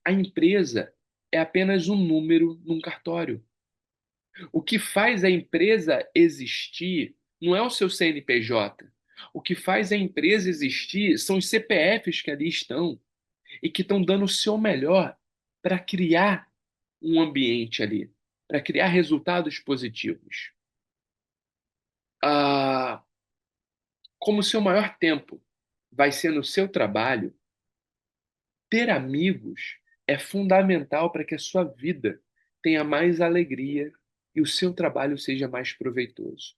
a empresa é apenas um número num cartório. O que faz a empresa existir não é o seu CNPJ. O que faz a empresa existir são os CPFs que ali estão e que estão dando o seu melhor para criar um ambiente ali, para criar resultados positivos. Ah, como o seu maior tempo vai ser no seu trabalho, ter amigos é fundamental para que a sua vida tenha mais alegria e o seu trabalho seja mais proveitoso.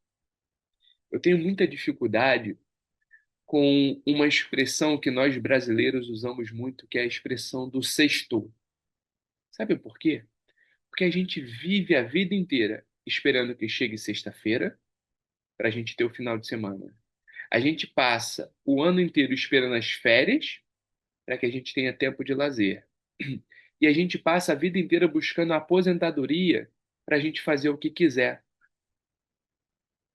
Eu tenho muita dificuldade com uma expressão que nós brasileiros usamos muito, que é a expressão do sextou. Sabe por quê? Porque a gente vive a vida inteira esperando que chegue sexta-feira para a gente ter o final de semana. A gente passa o ano inteiro esperando as férias para que a gente tenha tempo de lazer. E a gente passa a vida inteira buscando a aposentadoria para a gente fazer o que quiser.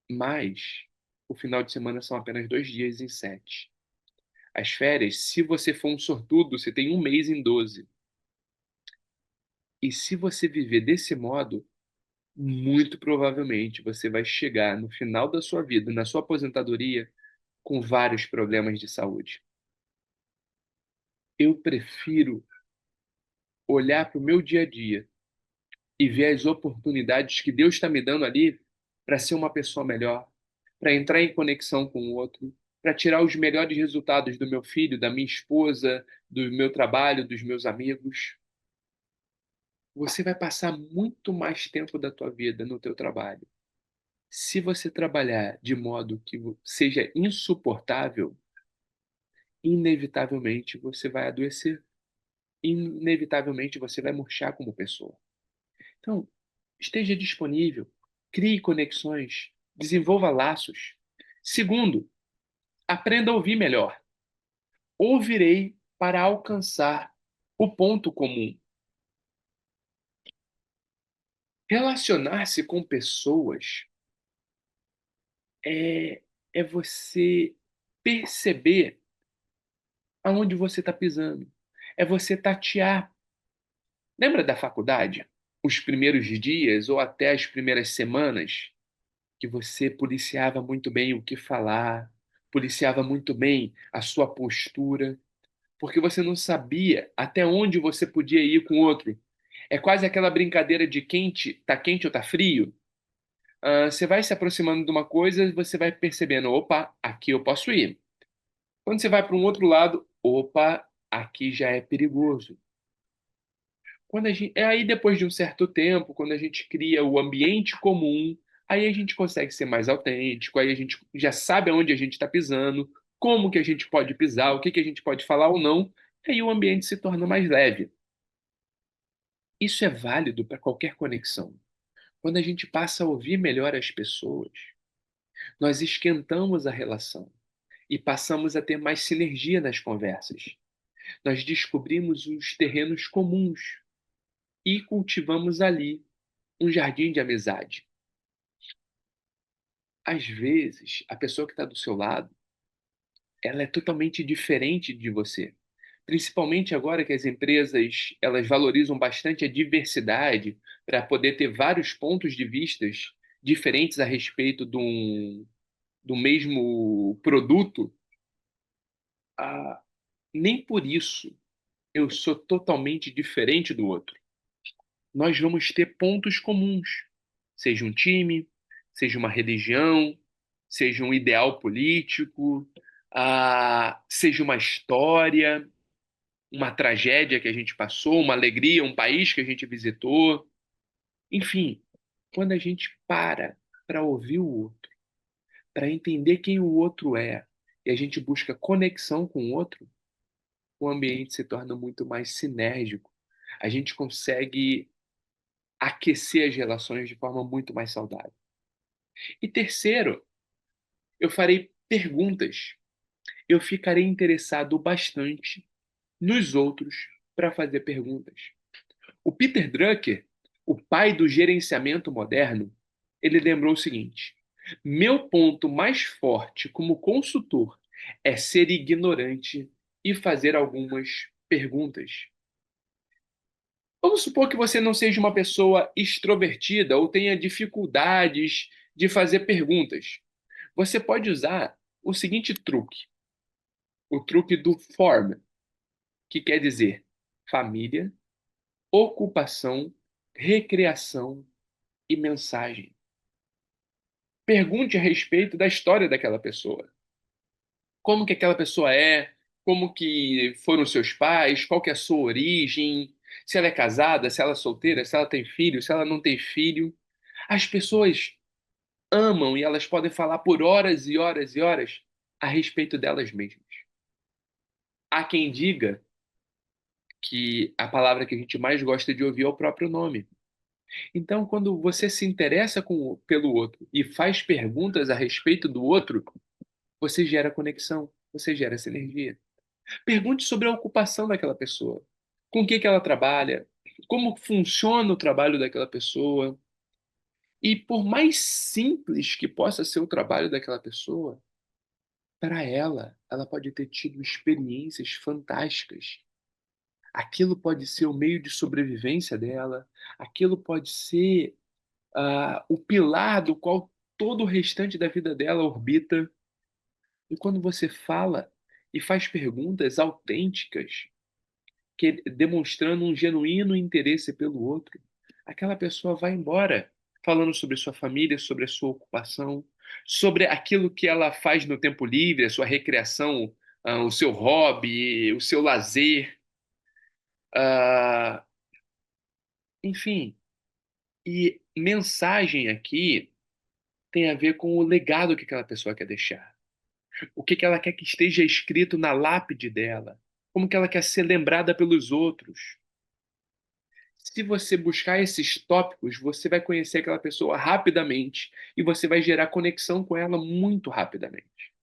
Mas o final de semana são apenas 2 dias em 7. As férias, se você for um sortudo, você tem um mês em 12. E se você viver desse modo, muito provavelmente você vai chegar no final da sua vida, na sua aposentadoria, com vários problemas de saúde. Eu prefiro olhar para o meu dia a dia e ver as oportunidades que Deus está me dando ali para ser uma pessoa melhor, para entrar em conexão com o outro, para tirar os melhores resultados do meu filho, da minha esposa, do meu trabalho, dos meus amigos. Você vai passar muito mais tempo da tua vida no teu trabalho. Se você trabalhar de modo que seja insuportável, inevitavelmente você vai adoecer. Inevitavelmente você vai murchar como pessoa. Então, esteja disponível, crie conexões, desenvolva laços. Segundo, aprenda a ouvir melhor. Ouvirei para alcançar o ponto comum. Relacionar-se com pessoas é, é você perceber aonde você está pisando. É você tatear. Lembra da faculdade? Os primeiros dias ou até as primeiras semanas que você policiava muito bem o que falar, policiava muito bem a sua postura, porque você não sabia até onde você podia ir com o outro. É quase aquela brincadeira de quente ou tá frio. Você vai se aproximando de uma coisa e você vai percebendo, opa, aqui eu posso ir. Quando você vai para um outro lado, opa, aqui já é perigoso. Aí depois de um certo tempo, quando a gente cria o ambiente comum, aí a gente consegue ser mais autêntico, aí a gente já sabe aonde a gente está pisando, como que a gente pode pisar, o que que a gente pode falar ou não, e aí o ambiente se torna mais leve. Isso é válido para qualquer conexão. Quando a gente passa a ouvir melhor as pessoas, nós esquentamos a relação e passamos a ter mais sinergia nas conversas. Nós descobrimos os terrenos comuns. e cultivamos ali um jardim de amizade. Às vezes, a pessoa que está do seu lado, ela é totalmente diferente de você. Principalmente agora que as empresas elas valorizam bastante a diversidade para poder ter vários pontos de vistas diferentes a respeito do mesmo produto, ah, nem por isso eu sou totalmente diferente do outro. Nós vamos ter pontos comuns, seja um time, seja uma religião, seja um ideal político, seja uma história, uma tragédia que a gente passou, uma alegria, um país que a gente visitou. Enfim, quando a gente para ouvir o outro, para entender quem o outro é, e a gente busca conexão com o outro, o ambiente se torna muito mais sinérgico. A gente consegue aquecer as relações de forma muito mais saudável. E terceiro, eu farei perguntas. Eu ficarei interessado bastante nos outros para fazer perguntas. O Peter Drucker, o pai do gerenciamento moderno, ele lembrou o seguinte: meu ponto mais forte como consultor é ser ignorante e fazer algumas perguntas. Vamos supor que você não seja uma pessoa extrovertida ou tenha dificuldades de fazer perguntas. Você pode usar o seguinte truque, o truque do FORM, que quer dizer família, ocupação, recreação e mensagem. Pergunte a respeito da história daquela pessoa. Como que aquela pessoa é, como que foram seus pais, qual que é a sua origem, se ela é casada, se ela é solteira, se ela tem filho, se ela não tem filho. As pessoas amam e elas podem falar por horas e horas e horas a respeito delas mesmas. Há quem diga que a palavra que a gente mais gosta de ouvir é o próprio nome. Então, quando você se interessa pelo outro e faz perguntas a respeito do outro, você gera conexão, você gera sinergia. Pergunte sobre a ocupação daquela pessoa. Com o que que ela trabalha? Como funciona o trabalho daquela pessoa? E por mais simples que possa ser o trabalho daquela pessoa, para ela pode ter tido experiências fantásticas. Aquilo pode ser o meio de sobrevivência dela, aquilo pode ser o pilar do qual todo o restante da vida dela orbita. E quando você fala e faz perguntas autênticas, demonstrando um genuíno interesse pelo outro, aquela pessoa vai embora falando sobre sua família, sobre a sua ocupação, sobre aquilo que ela faz no tempo livre, a sua recreação, o seu hobby, o seu lazer, ah, enfim. E mensagem aqui tem a ver com o legado que aquela pessoa quer deixar. O que que ela quer que esteja escrito na lápide dela. Como que ela quer ser lembrada pelos outros. Se você buscar esses tópicos, você vai conhecer aquela pessoa rapidamente e você vai gerar conexão com ela muito rapidamente.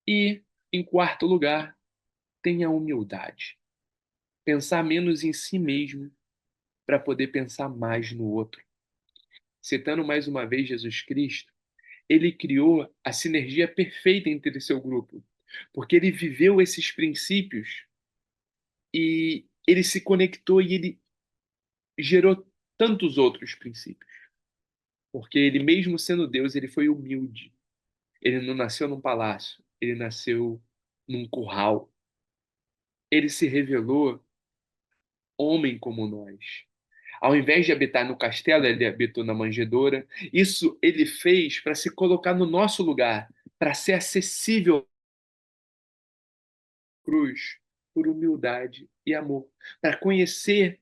E, em quarto lugar, tenha humildade. Pensar menos em si mesmo para poder pensar mais no outro. Citando mais uma vez Jesus Cristo, ele criou a sinergia perfeita entre seu grupo, porque ele viveu esses princípios e ele se conectou e ele gerou tantos outros princípios. Porque ele, mesmo sendo Deus, ele foi humilde. Ele não nasceu num palácio, ele nasceu num curral. Ele se revelou homem como nós. Ao invés de habitar no castelo, ele habitou na manjedoura. Isso ele fez para se colocar no nosso lugar, para ser acessível à cruz, por humildade e amor, para conhecer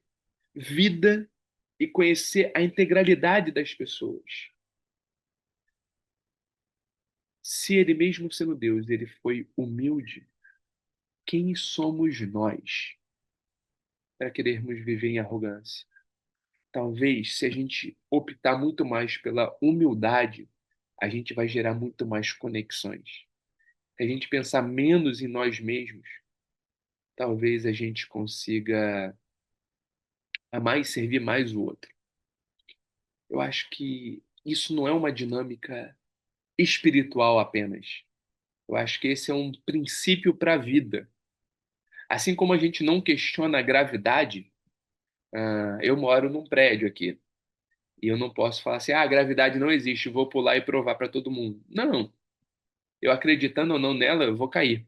vida e conhecer a integralidade das pessoas. Se ele mesmo sendo Deus, ele foi humilde, quem somos nós para querermos viver em arrogância? Talvez, se a gente optar muito mais pela humildade, a gente vai gerar muito mais conexões. Se a gente pensar menos em nós mesmos, talvez a gente consiga amar e servir mais o outro. Eu acho que isso não é uma dinâmica espiritual apenas. Eu acho que esse é um princípio para a vida. Assim como a gente não questiona a gravidade, eu moro num prédio aqui e eu não posso falar assim, a gravidade não existe, vou pular e provar para todo mundo. Não, eu acreditando ou não nela, eu vou cair.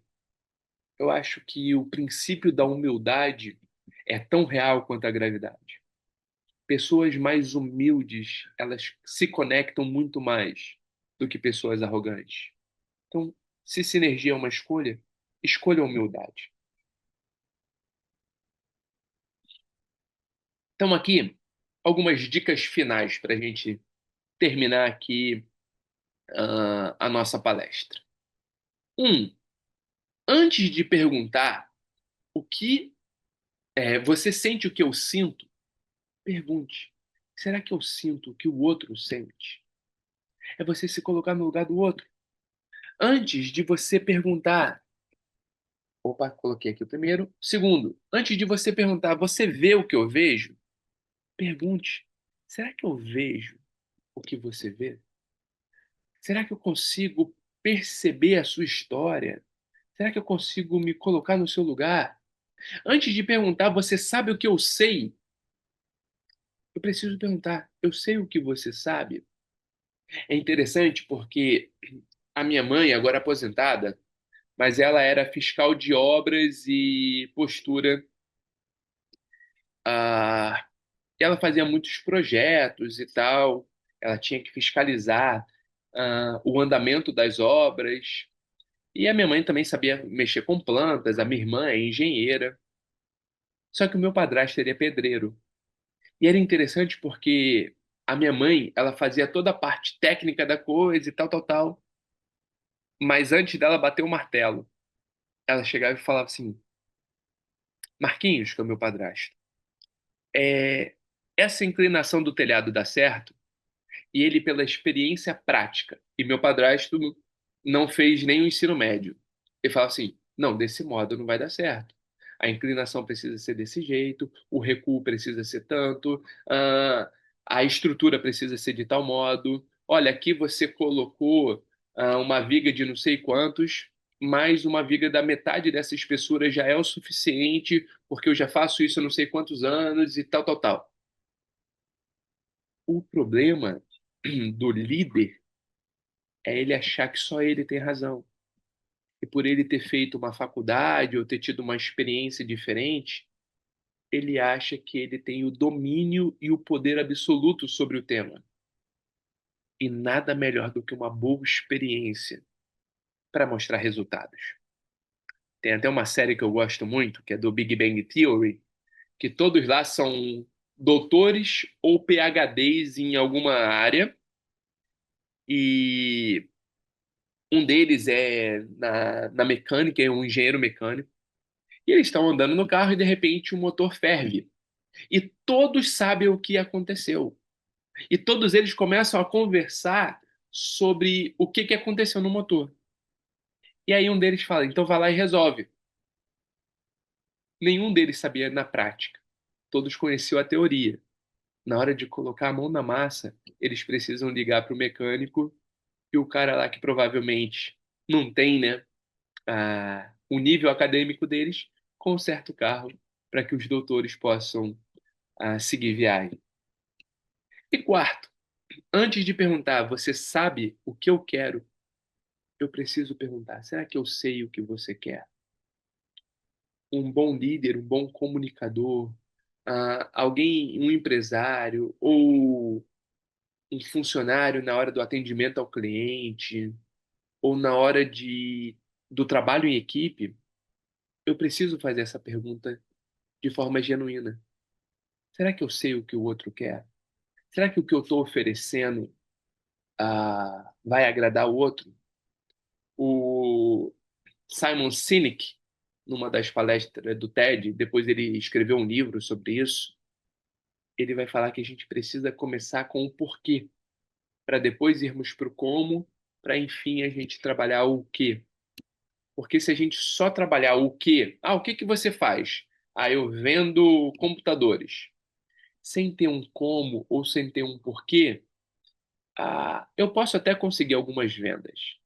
Eu acho que o princípio da humildade é tão real quanto a gravidade. Pessoas mais humildes, elas se conectam muito mais do que pessoas arrogantes. Então, se sinergia é uma escolha, escolha a humildade. Então, aqui, algumas dicas finais para a gente terminar aqui a nossa palestra. Um, antes de perguntar o que você sente o que eu sinto, pergunte: será que eu sinto o que o outro sente? É você se colocar no lugar do outro. Antes de você perguntar, opa, coloquei aqui o primeiro. Segundo, antes de você perguntar, você vê o que eu vejo? Pergunte: será que eu vejo o que você vê? Será que eu consigo perceber a sua história? Será que eu consigo me colocar no seu lugar? Antes de perguntar, você sabe o que eu sei? Eu preciso perguntar, eu sei o que você sabe? É interessante porque a minha mãe, agora aposentada, mas ela era fiscal de obras e postura. Ah, e ela fazia muitos projetos e tal. Ela tinha que fiscalizar o andamento das obras. E a minha mãe também sabia mexer com plantas, a minha irmã é engenheira. Só que o meu padrasto ele é pedreiro. E era interessante porque a minha mãe, ela fazia toda a parte técnica da coisa e tal, tal, tal. Mas antes dela bater o martelo, ela chegava e falava assim: Marquinhos, que é o meu padrasto, é, essa inclinação do telhado dá certo? E ele, pela experiência prática, e meu padrasto não fez nem o ensino médio, ele falava assim: não, desse modo não vai dar certo. A inclinação precisa ser desse jeito, o recuo precisa ser tanto, a estrutura precisa ser de tal modo. Olha, aqui você colocou uma viga de não sei quantos, mas uma viga da metade dessa espessura já é o suficiente, porque eu já faço isso há não sei quantos anos e tal, tal, tal. O problema do líder é ele achar que só ele tem razão. E por ele ter feito uma faculdade ou ter tido uma experiência diferente, ele acha que ele tem o domínio e o poder absoluto sobre o tema. E nada melhor do que uma boa experiência para mostrar resultados. Tem até uma série que eu gosto muito, que é do Big Bang Theory, que todos lá são doutores ou PhDs em alguma área, e um deles é na mecânica, é um engenheiro mecânico. E eles estão andando no carro e de repente o motor ferve. E todos sabem o que aconteceu. E todos eles começam a conversar sobre o que aconteceu no motor. E aí um deles fala: então vai lá e resolve. Nenhum deles sabia na prática. Todos conheciam a teoria. Na hora de colocar a mão na massa, eles precisam ligar para o mecânico e o cara lá que provavelmente não tem, né, o nível acadêmico deles, conserta o carro para que os doutores possam seguir viagem. E quarto, antes de perguntar, você sabe o que eu quero? Eu preciso perguntar, será que eu sei o que você quer? Um bom líder, um bom comunicador, alguém, um empresário ou um funcionário na hora do atendimento ao cliente ou na hora do trabalho em equipe, eu preciso fazer essa pergunta de forma genuína. Será que eu sei o que o outro quer? Será que o que eu estou oferecendo vai agradar o outro? O Simon Sinek, numa das palestras do TED, depois ele escreveu um livro sobre isso, ele vai falar que a gente precisa começar com o porquê, para depois irmos para o como, para enfim a gente trabalhar o quê. Porque se a gente só trabalhar o quê, o que que você faz? Eu vendo computadores. sem ter um como ou sem ter um porquê, eu posso até conseguir algumas vendas.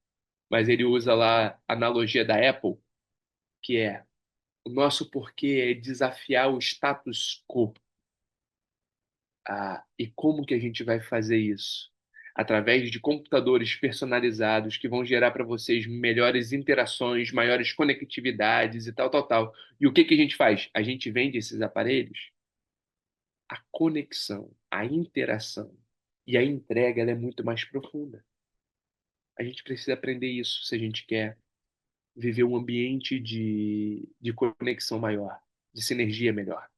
Mas ele usa lá a analogia da Apple, que é o nosso porquê é desafiar o status quo. E como que a gente vai fazer isso? Através de computadores personalizados que vão gerar para vocês melhores interações, maiores conectividades e tal, tal, tal. E o que que a gente faz? A gente vende esses aparelhos. A conexão, a interação e a entrega ela é muito mais profunda. A gente precisa aprender isso se a gente quer viver um ambiente de conexão maior, de sinergia melhor.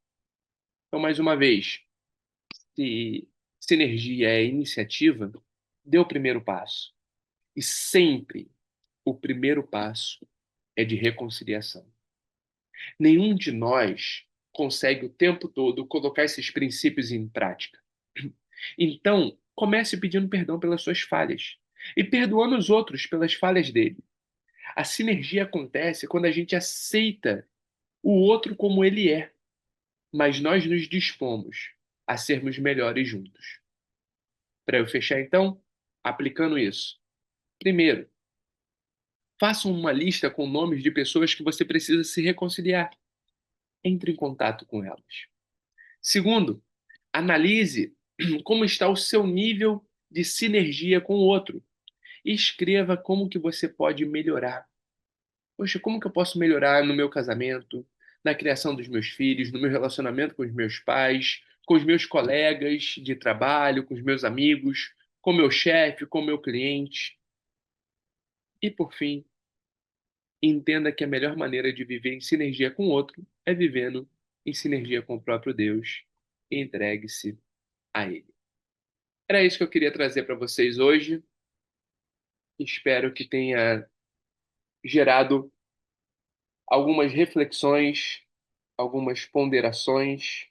Então, mais uma vez, se sinergia é iniciativa, dê o primeiro passo. E sempre o primeiro passo é de reconciliação. Nenhum de nós consegue o tempo todo colocar esses princípios em prática. Então, comece pedindo perdão pelas suas falhas e perdoando os outros pelas falhas dele. A sinergia acontece quando a gente aceita o outro como ele é, mas nós nos dispomos a sermos melhores juntos. Para eu fechar, então, aplicando isso. Primeiro, faça uma lista com nomes de pessoas que você precisa se reconciliar. Entre em contato com elas. Segundo, analise como está o seu nível de sinergia com o outro e escreva como que você pode melhorar. Poxa, como que eu posso melhorar no meu casamento, na criação dos meus filhos, no meu relacionamento com os meus pais, com os meus colegas de trabalho, com os meus amigos, com o meu chefe, com o meu cliente? E por fim, entenda que a melhor maneira de viver em sinergia com o outro é vivendo em sinergia com o próprio Deus e entregue-se a Ele. Era isso que eu queria trazer para vocês hoje. Espero que tenha gerado algumas reflexões, algumas ponderações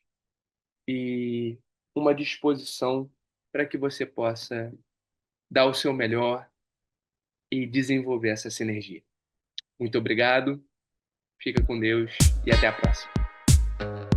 e uma disposição para que você possa dar o seu melhor e desenvolver essa sinergia. Muito obrigado, fica com Deus e até a próxima.